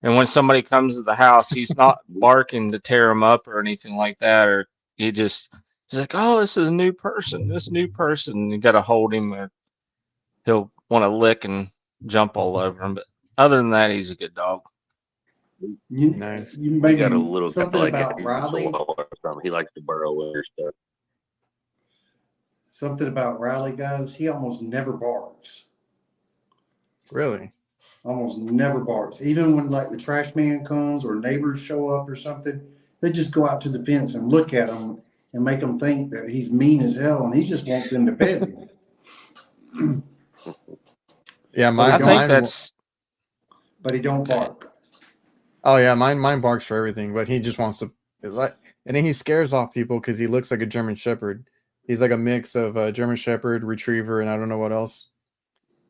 And when somebody comes to the house, he's not barking to tear him up or anything like that. Or he's like, oh, this is a new person. This new person. You got to hold him, or he'll want to lick and jump all over him. But other than that, he's a good dog. Nice. You We maybe got a little something like about Adrian Riley. Chihuahua or something. He likes to burrow in your stuff. Something about Riley, guys. He almost never barks. Really? Almost never barks. Even when like the trash man comes or neighbors show up or something, they just go out to the fence and look at him and make him think that he's mean as hell, and he just wants them to pet him. Yeah, I think mine. that's But he don't bark. Oh yeah, mine barks for everything, but he just wants to like, and then he scares off people because he looks like a German Shepherd. He's like a mix of a German Shepherd, Retriever, and I don't know what else.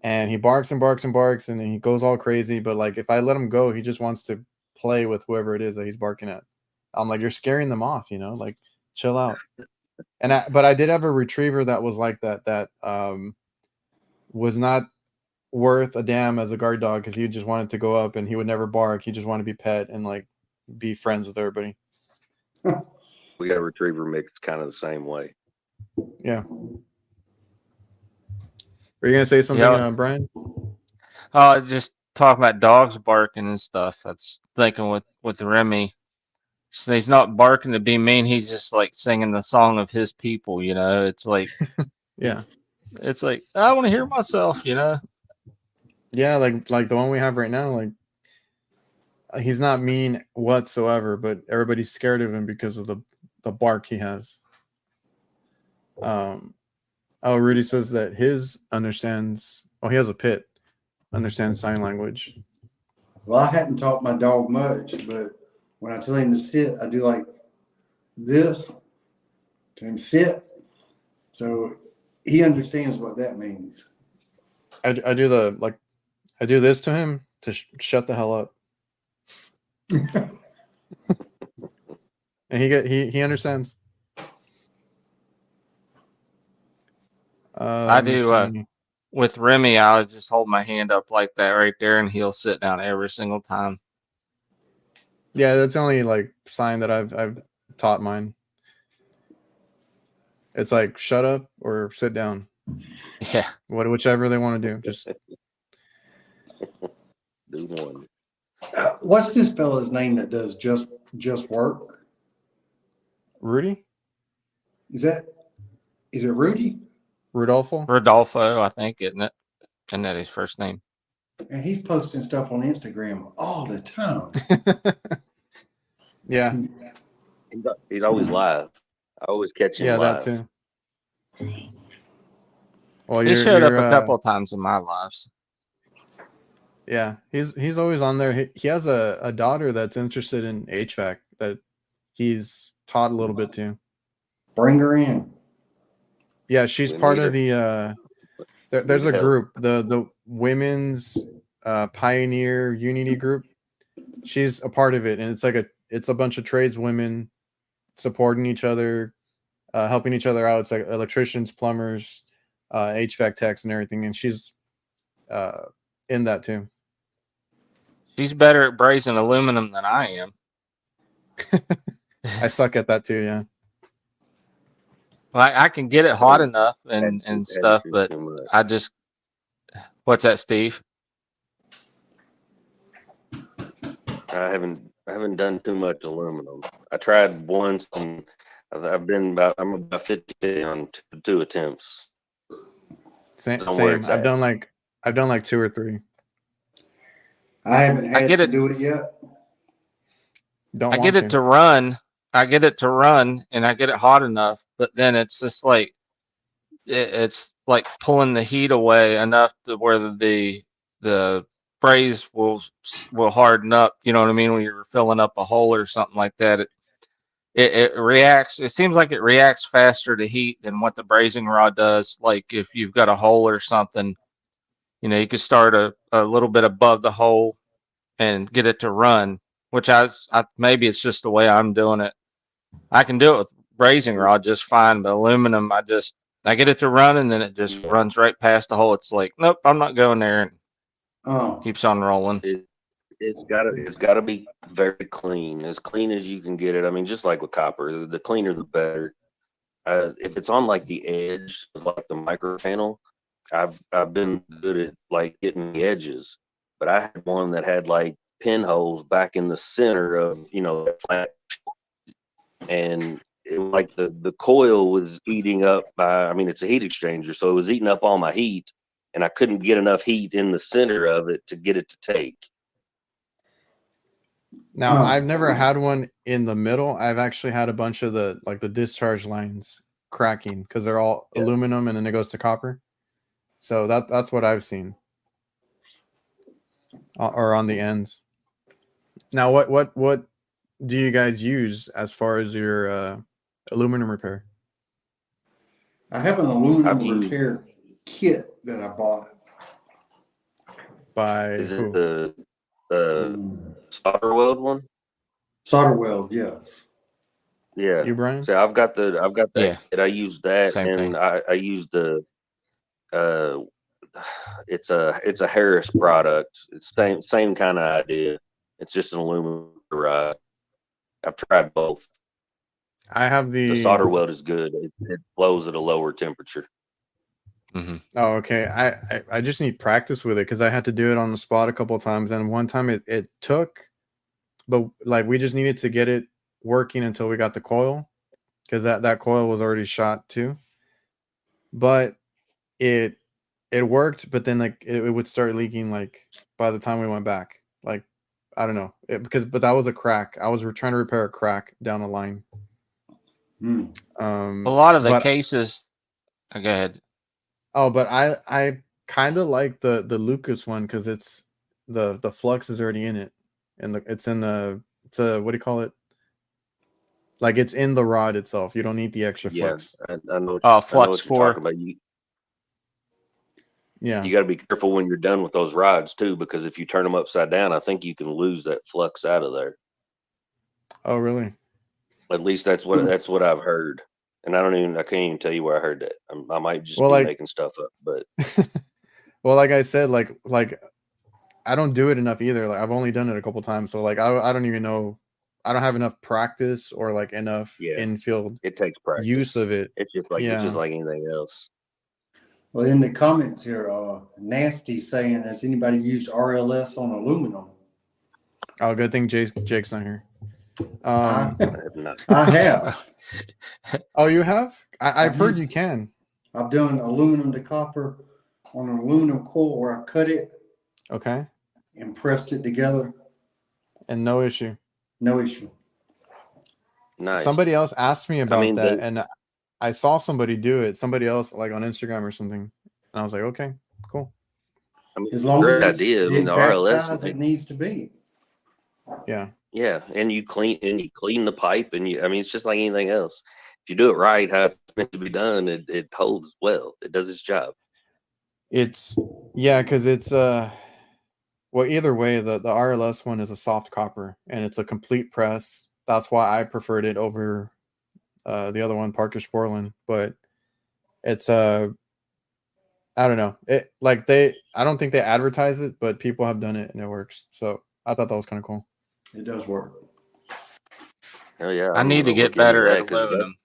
And he barks and barks and barks, and then he goes all crazy. But like, if I let him go, he just wants to play with whoever it is that he's barking at. I'm like, you're scaring them off, you know, like chill out. But I did have a Retriever that was like that. That was not worth a damn as a guard dog because he just wanted to go up and he would never bark. He just wanted to be pet and like be friends with everybody. We got a retriever mix kind of the same way. Yeah. Were you gonna say something, Yeah. Brian? just talking about dogs barking and stuff. That's thinking with Remy. So he's not barking to be mean. He's just like singing the song of his people. You know, it's like Yeah. it's like I want to hear myself. You know. Yeah, like the one we have right now, like he's not mean whatsoever, but everybody's scared of him because of the bark he has. Oh, Rudy says that his understands. Oh, he has a pit, understands sign language. Well, I hadn't taught my dog much, but when I tell him to sit, I do like this. Tell him sit. So he understands what that means. I do I do this to him to shut the hell up, and he understands. I Let me do. see. With Remy, I would just hold my hand up like that right there, and he'll sit down every single time. Yeah, that's the only like sign that I've taught mine. It's like shut up or sit down. Yeah. Whichever they want to do. Just Do one. What's this fella's name that does just work? Rudy? Is it Rudy? Rudolfo? Rodolfo, I think, isn't it? Isn't that his first name? And he's posting stuff on Instagram all the time. Yeah. He's always live. I always catch him Yeah, that live. too. Well, He showed up a couple times in my lives. Yeah, he's always on there. He has a daughter that's interested in HVAC that he's taught a little bit to. Bring her in. Yeah, she's We part need of the there's a help. group, the women's pioneer unity group. She's a part of it, and it's a bunch of trades women supporting each other, helping each other out. It's like electricians, plumbers, HVAC techs, and everything. And she's in that too. She's better at brazing aluminum than I am. I suck at that too. Yeah. Well, I can get it hot enough and stuff, but I just, what's that, Steve? I haven't done too much aluminum. I tried once, and I'm about 50 on two attempts. Same. Don't work I've done like 2 or 3. I haven't had get to it- do it yet. I get it to run. I get it to run, and I get it hot enough, but then it's just like it's like pulling the heat away enough to where the braze will harden up. You know what I mean? When you're filling up a hole or something like that, it reacts. It seems like it reacts faster to heat than what the brazing rod does. Like if you've got a hole or something, you know, you could start a little bit above the hole and get it to run. Which I maybe it's just the way I'm doing it. I can do it with brazing rod just fine, but aluminum, I get it to run and then it just runs right past the hole. It's like, nope, I'm not going there, and Oh, keeps on rolling. It's gotta be very clean as you can get it. I mean, just like with copper, the cleaner the better. If it's on like the edge of like the micro channel, I've been good at like getting the edges, but I had one that had like pinholes back in the center of the plant, and like the coil was eating up it's a heat exchanger, so it was eating up all my heat, and I couldn't get enough heat in the center of it to get it to take. Now, I've never had one in the middle. I've actually had a bunch of the discharge lines cracking because they're all aluminum and then it goes to copper. So that's what I've seen. Or on the ends. Now, what do you guys use as far as your aluminum repair? I have an aluminum repair kit that I bought. By Is who? it the solder weld one? Solder weld, yes. Yeah. You, Brian? So I've got that Yeah. kit. I used that, Same and thing. I used the it's a Harris product. It's same kind of idea. It's just an aluminum rod. I've tried both. I have The solder weld is good. It blows at a lower temperature. Mm-hmm. Oh, okay. I just need practice with it because I had to do it on the spot a couple of times, and one time it took, but like we just needed to get it working until we got the coil because that coil was already shot too. But it worked, but then like it would start leaking like by the time we went back. Like I don't know but that was a crack. I was trying to repair a crack down the line. A lot of the cases. Go ahead. Oh, but I kind of like the Lucas one because it's the flux is already in it, and it's a what do you call it? Like it's in the rod itself. You don't need the extra flux. I know. Flux you're talking core. about. Yeah. You got to be careful when you're done with those rods too, because if you turn them upside down, I think you can lose that flux out of there. Oh, really? At least that's what I've heard. And I can't even tell you where I heard that. I might just Well, be like, making stuff up, but well, like I said, like I don't do it enough either. Like I've only done it a couple times, so like I don't even know. I don't have enough practice or like enough yeah, infield it takes practice. use of it. It's just Yeah. like anything else. Well, in the comments here, Nasty saying, has anybody used RLS on aluminum? Oh, good thing Jake's not here. I have not. I have. Oh, you have? I've I've heard used- you can. I've done aluminum to copper on an aluminum coil where I cut it Okay. and pressed it together. And no issue. No issue. Nice. Somebody else asked me about that, they- and I saw somebody do it. Somebody else, like on Instagram or something, and I was like, okay, cool. I mean, As long great as it's idea. I the mean, the exact RLS size it needs to be. Yeah. Yeah, and you clean the pipe, and I mean, it's just like anything else. If you do it right, how it's meant to be done, it holds well. It does its job. It's because it's well, either way, the RLS one is a soft copper and it's a complete press. That's why I preferred it over the other one, Parkish Portland. But it's I don't know. It like I don't think they advertise it, but people have done it and it works. So I thought that was kind of cool. It does work. Oh yeah, I I'm need to gonna get look into better that, at 'cause aluminum.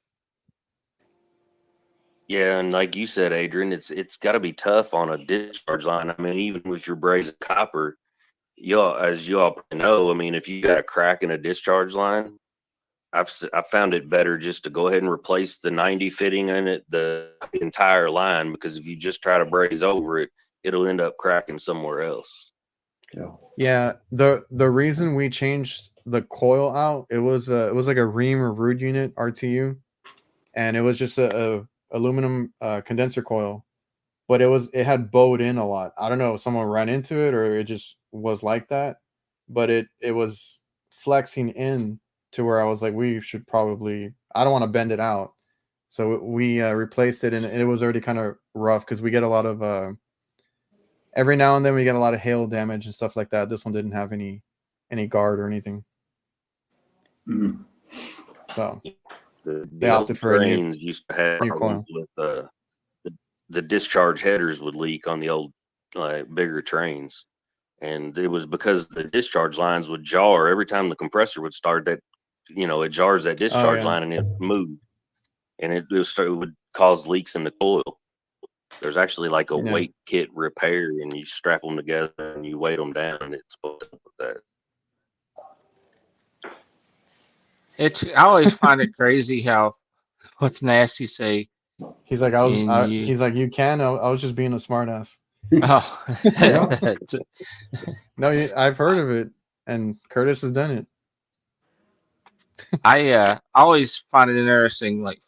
yeah, and like you said, Adrian, it's got to be tough on a discharge line. I mean, even with your brazed copper, as you all know, I mean, if you got a crack in a discharge line, I found it better just to go ahead and replace the 90 fitting in it, the entire line, because if you just try to braze over it, it'll end up cracking somewhere else. Yeah. Yeah, the reason we changed the coil out, it was like a Ream or Rude unit RTU, and it was just a aluminum condenser coil, but it had bowed in a lot. I don't know if someone ran into it or it just was like that, but it was flexing in to where I was like, we should probably, I don't want to bend it out, so we replaced it, and it was already kind of rough because we get a lot of every now and then we get a lot of hail damage and stuff like that. This one didn't have any guard or anything. Mhm. So The they opted for a new trains used to have coil. problems with the discharge headers would leak on the old bigger trains, and it was because the discharge lines would jar every time the compressor would start. That it jars that discharge yeah. line and it moved, and it would cause leaks in the coil. There's actually like a Yeah. weight kit repair, and you strap them together and you weight them down, and it's supposed to help with that. I always find it crazy how what's Nasty say. He's like, he's like, you can. I was just being a smartass. Oh, No, I've heard of it, and Curtis has done it. I always find it interesting, like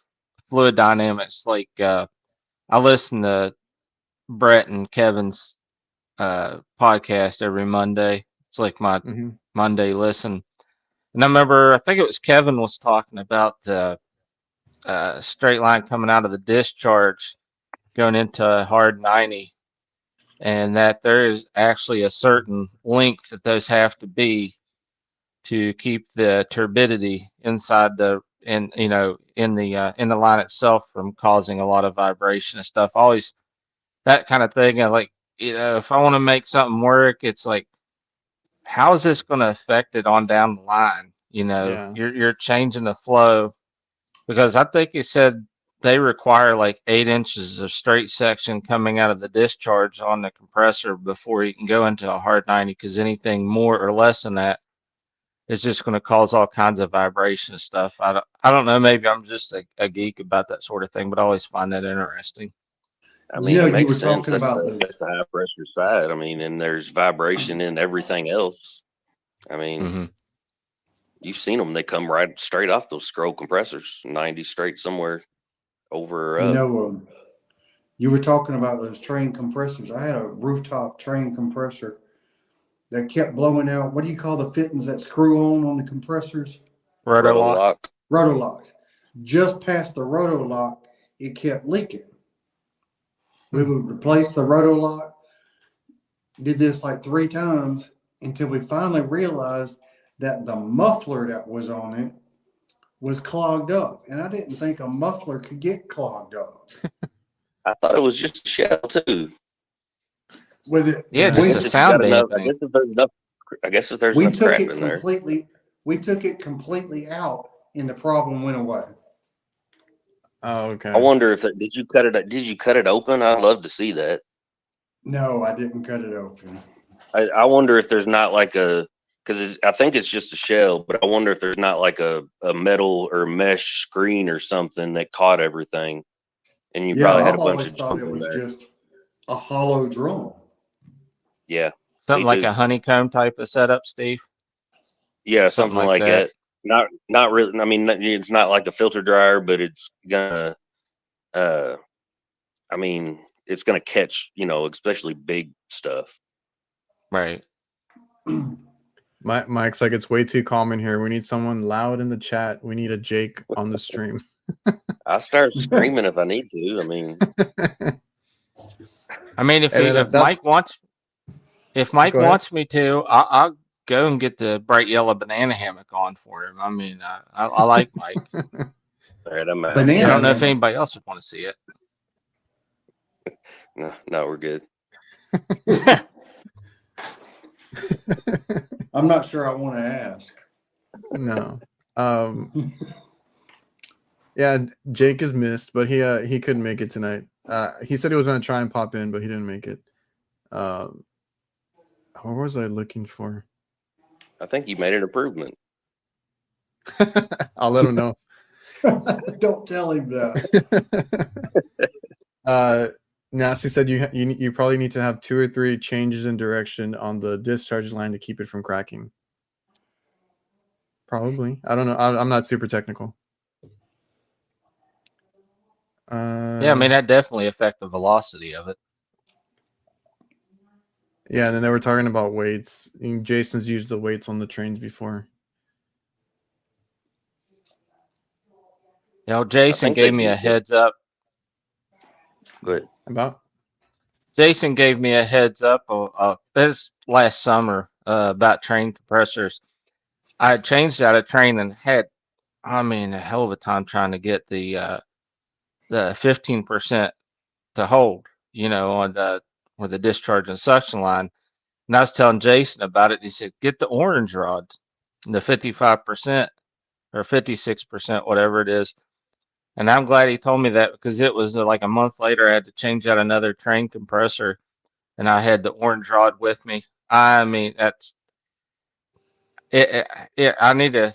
fluid dynamics. Like I listen to Brett and Kevin's podcast every Monday. It's like my Mhm. Monday listen. And I remember, I think it was Kevin was talking about the straight line coming out of the discharge going into a hard 90, and that there is actually a certain length that those have to be to keep the turbidity inside in the line itself from causing a lot of vibration and stuff. Always that kind of thing. And like, if I want to make something work, it's like, how is this going to affect it on down the line? Yeah. You're changing the flow, because I think you said they require like 8 inches of straight section coming out of the discharge on the compressor before you can go into a hard 90, because anything more or less than that is just going to cause all kinds of vibration and stuff. I don't know. Maybe I'm just a geek about that sort of thing, but I always find that interesting. I mean, You it makes were sense. talking about those. That's the high pressure side. I mean, and there's vibration in everything else. I mean, Mm-hmm. you've seen them; they come right straight off those scroll compressors, 90 straight somewhere over or up. You were talking about those train compressors. I had a rooftop train compressor that kept blowing out. What do you call the fittings that screw on the compressors? Roto lock. Rotolocks. Just past the rotolock, it kept leaking. We would replace the rotolock. Did this like 3 times until we finally realized that the muffler that was on it was clogged up, and I didn't think a muffler could get clogged up. I thought it was just a shell too. With it, Yeah, I just guess a if you sound got enough, dampening. I guess if there's we enough took crap it in there. completely. We took it completely out, and the problem went away. Oh, okay. I wonder if did you cut it? Did you cut it open? I'd love to see that. No, I didn't cut it open. I wonder if there's not like a, because I think it's just a shell, but I wonder if there's not like a metal or mesh screen or something that caught everything, and you Yeah, probably had I've a bunch always of thought junk it in was there. just a hollow drum. Yeah, Something me like too. a honeycomb type of setup, Steve. Yeah, something like like that. that. Not really. I mean, it's not like a filter dryer, but it's gonna. I mean, it's gonna catch, especially big stuff. Right. Mike's like, it's way too calm in here. We need someone loud in the chat. We need a Jake on the stream. I start screaming if I need to. I mean, If Hey, man, if that's- Mike Go ahead. wants me to, I'll go and get the bright yellow banana hammock on for him. I like Mike. all right, I'm out. Banana I don't know if hammock. anybody else would want to see it. No, we're good. I'm not sure I want to ask. No. Yeah, Jake is missed, but he couldn't make it tonight. He said he was gonna try and pop in, but he didn't make it. What was I looking for? I think you made an improvement. I'll let him know. Don't tell him that. Nasty said you probably need to have 2 or 3 changes in direction on the discharge line to keep it from cracking. Probably. I don't know. I'm not super technical. Yeah, that definitely affect the velocity of it. Yeah, and then they were talking about weights. And Jason's used the weights on the trains before. Jason think gave they me do a that. heads up. Good. Jason gave me a heads up this last summer about train compressors. I had changed out a train and had, a hell of a time trying to get the 15% to hold, on where the discharge and suction line. And I was telling Jason about it. And he said, get the orange rod, the 55% or 56%, whatever it is. And I'm glad he told me that, because it was like a month later, I had to change out another train compressor, and I had the orange rod with me. That's it. I need to.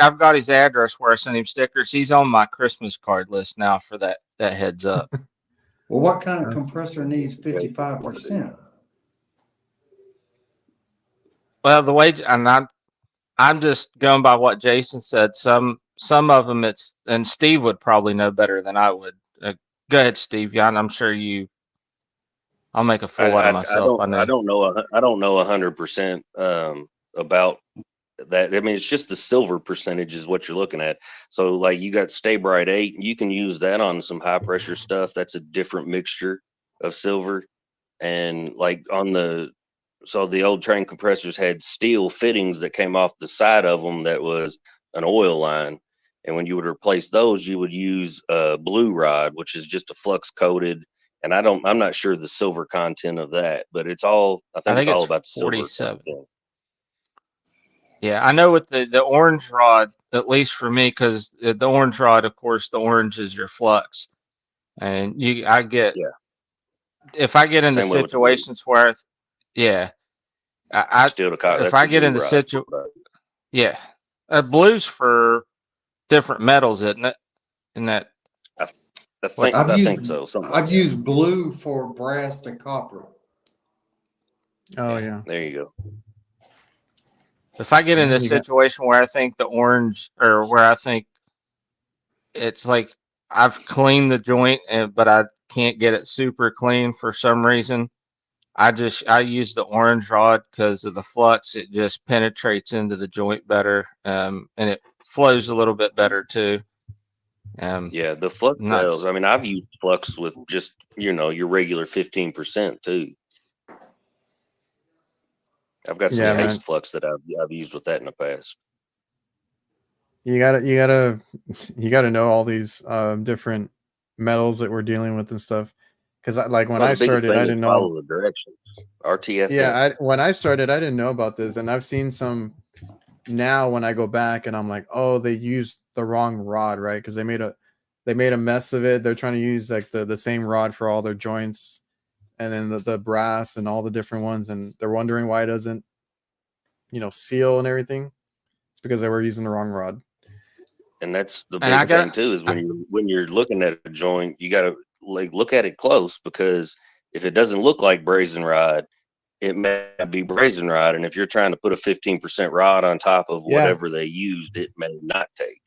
I've got his address where I sent him stickers. He's on my Christmas card list now for that heads up. Well, what kind of compressor needs 55%? Well, the way, and I'm just going by what Jason said. Some of them and Steve would probably know better than I would. Go ahead, Steve. Yeah, I'm sure I'll make a fool out of myself. I don't know 100% about that. I mean, it's just the silver percentage is what you're looking at. So like you got Stay Bright 8, you can use that on some high pressure stuff. That's a different mixture of silver. And like so the old train compressors had steel fittings that came off the side of them that was an oil line. And when you would replace those, you would use a blue rod, which is just a flux coated. And I'm not sure the silver content of that, but I think it's all about the silver 47. content. Yeah, I know with the orange rod, at least for me, because the orange rod, of course, the orange is your flux, and if I get into Same way with the blue. situations where, yeah, Steel to cotton. if I get into blues for different metals, isn't it? In that, I think so. I've used blue for brass to copper. Oh yeah. There you go. if I get in a situation where I think the orange, or where I think it's like I've cleaned the joint, but I can't get it super clean for some reason, I use the orange rod because of the flux. It just penetrates into the joint better, and it flows a little bit better too. Yeah, the flux cells. I mean, I've used flux with just your regular 15% too. I've got some nice flux that I've used with that in the past. you gotta know all these different metals that we're dealing with and stuff. Because like when Well, I the biggest started, I thing is didn't know. follow the directions. RTFM. Yeah, when I started, I didn't know about this, and I've seen some now when I go back, and I'm like, oh, they used the wrong rod, right? Because they made a mess of it. They're trying to use like the same rod for all their joints, and then the brass and all the different ones, and they're wondering why it doesn't, seal and everything. It's because they were using the wrong rod. And that's the And I big thing got too, is when you're looking at a joint, you gotta like look at it close, because if it doesn't look like brazen rod, it may be brazen rod. And if you're trying to put a 15% rod on top of Yeah, whatever they used, it may not take.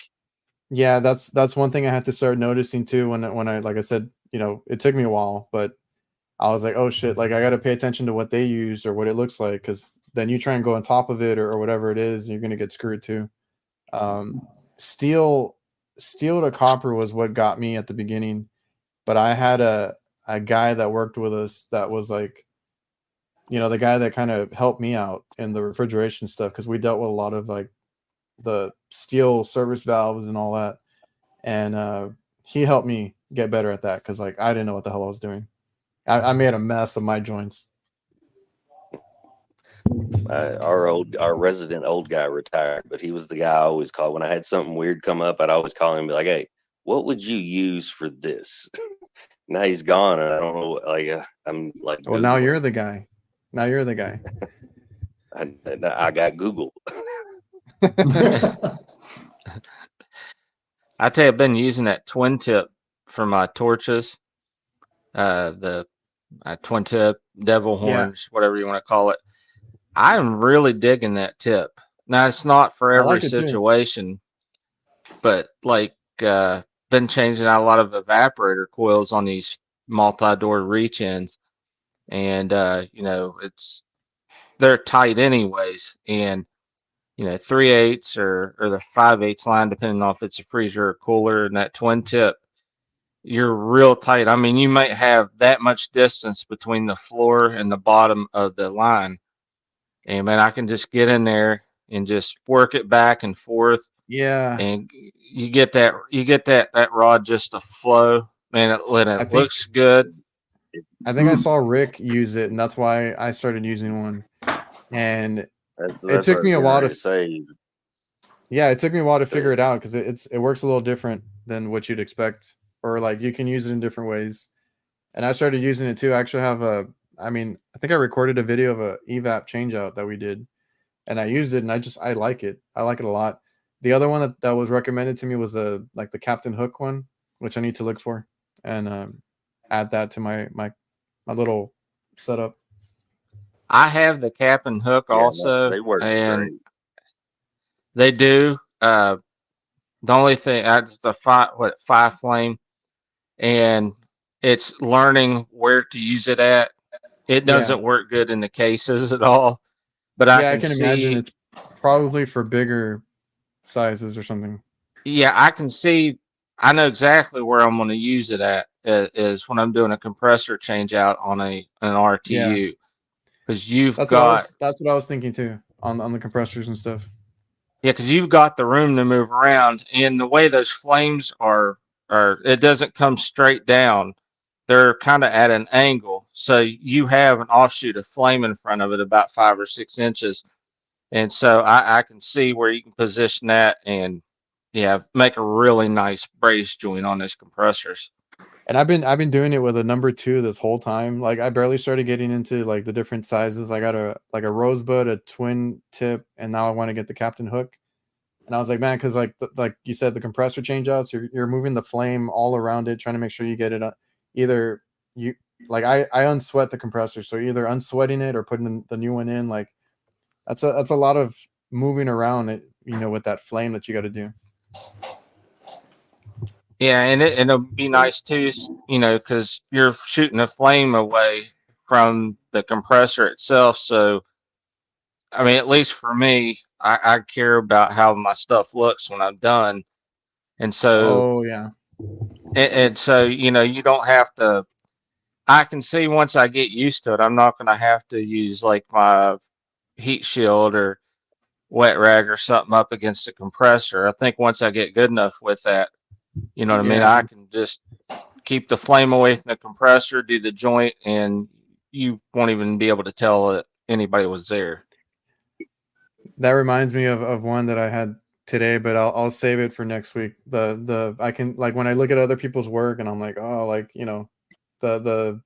yeah, that's one thing I had to start noticing too. When I like I said, it took me a while, but I was like, oh shit, like I got to pay attention to what they used or what it looks like, because then you try and go on top of it or whatever it is, and you're gonna get screwed too. Um, steel, steel to copper was what got me at the beginning, but I had a guy that worked with us that was like, the guy that kind of helped me out in the refrigeration stuff, because we dealt with a lot of like the steel service valves and all that, and he helped me get better at that because like I didn't know what the hell I was doing. I made a mess of my joints. Our resident old guy retired, but he was the guy I always called when I had something weird come up. I'd always call him and be like, "Hey, what would you use for this?" Now he's gone, and I don't know. Like I'm like, Well, now you're Googling. the guy. Now you're the guy. I got Google. I tell you, I've been using that twin tip for my torches. The twin tip, devil Yeah, horns, whatever you want to call it. I'm really digging that tip. Now it's not for I every like it too. situation, but like been changing out a lot of evaporator coils on these multi-door reach ends, and they're tight anyways, and 3/8 or the 5/8 line, depending on if it's a freezer or cooler, and that twin tip, you're real tight. I mean, you might have that much distance between the floor and the bottom of the line. And man, I can just get in there and just work it back and forth, Yeah, and you get that rod just to flow. Man, when I it think looks good. I think I saw Rick use it, and that's why I started using one. And it That's what took I me was a getting while ready to say. yeah, it took me a while to figure it out because it works a little different than what you'd expect, or like you can use it in different ways. And I started using it too. I actually have I think I recorded a video of a evap changeout that we did, and I used it, and I like it. I like it a lot. The other one that was recommended to me was like the Captain Hook one, which I need to look for and add that to my little setup. I have the cap and hook Yeah, no, also, they work and great. they do. The only thing, it's the five flame, and it's learning where to use it at. It Yeah, doesn't work good in the cases at all, but I yeah, I can can imagine see. it's probably for bigger sizes or something. Yeah, I can see. I know exactly where I'm going to use it at is when I'm doing a compressor change out on an Yeah, RTU, because you've got that's what I was thinking too on the compressors and stuff. yeah, because you've got the room to move around, and the way those flames are it doesn't come straight down. They're kind of at an angle, so you have an offshoot of flame in front of it about 5 or 6 inches, and so I can see where you can position that and yeah, make a really nice brace joint on those compressors. And I've been doing it with a number two this whole time. Like I barely started getting into like the different sizes. I got a rosebud, a twin tip, and now I want to get the Captain Hook. And I was like, man, because like you said, the compressor changeouts, you're moving the flame all around it, trying to make sure you get it. Either you like I unsweat the compressor, so either unsweating it or putting the new one in. Like that's a lot of moving around it, with that flame that you got to do. Yeah, and it'll be nice too, because you're shooting a flame away from the compressor itself. So, I mean, at least for me, I care about how my stuff looks when I'm done. And so, Oh yeah, and so, you don't have to. I can see once I get used to it, I'm not going to have to use like my heat shield or wet rag or something up against the compressor. I think once I get good enough with that, you know what I mean? Yeah. I can just keep the flame away from the compressor, do the joint, and you won't even be able to tell that anybody was there. That reminds me of one that I had today, but I'll save it for next week. I can, like, when I look at other people's work and I'm like, oh, like, you know, the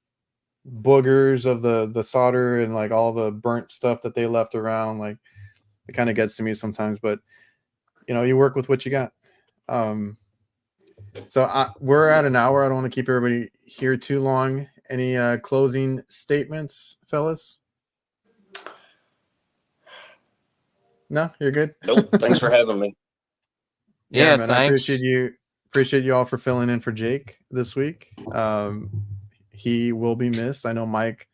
boogers of the solder and like all the burnt stuff that they left around, like it kind of gets to me sometimes, but you know, you work with what you got. So we're at an hour. I don't want to keep everybody here too long. Any closing statements, fellas? No, you're good. Nope. Thanks for having me. Yeah, man. thanks. I appreciate you all for filling in for Jake this week. He will be missed. I know Mike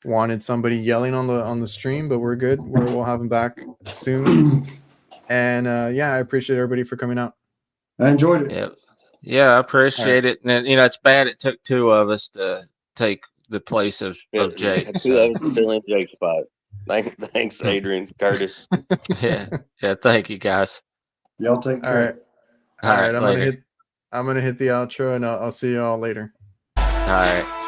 wanted somebody yelling on the stream, but we're good. We'll have him back soon. And yeah, I appreciate everybody for coming out. I enjoyed it. Yeah. Yeah, I appreciate it. And you know, it's bad it took two of us to take the place of Jake. Two So. of us to fill in Jake's spot. Thanks, Adrian, Curtis. Yeah. Thank you, guys. Y'all take care. All right. All right. later. I'm gonna hit the outro, and I'll see y'all later. All right.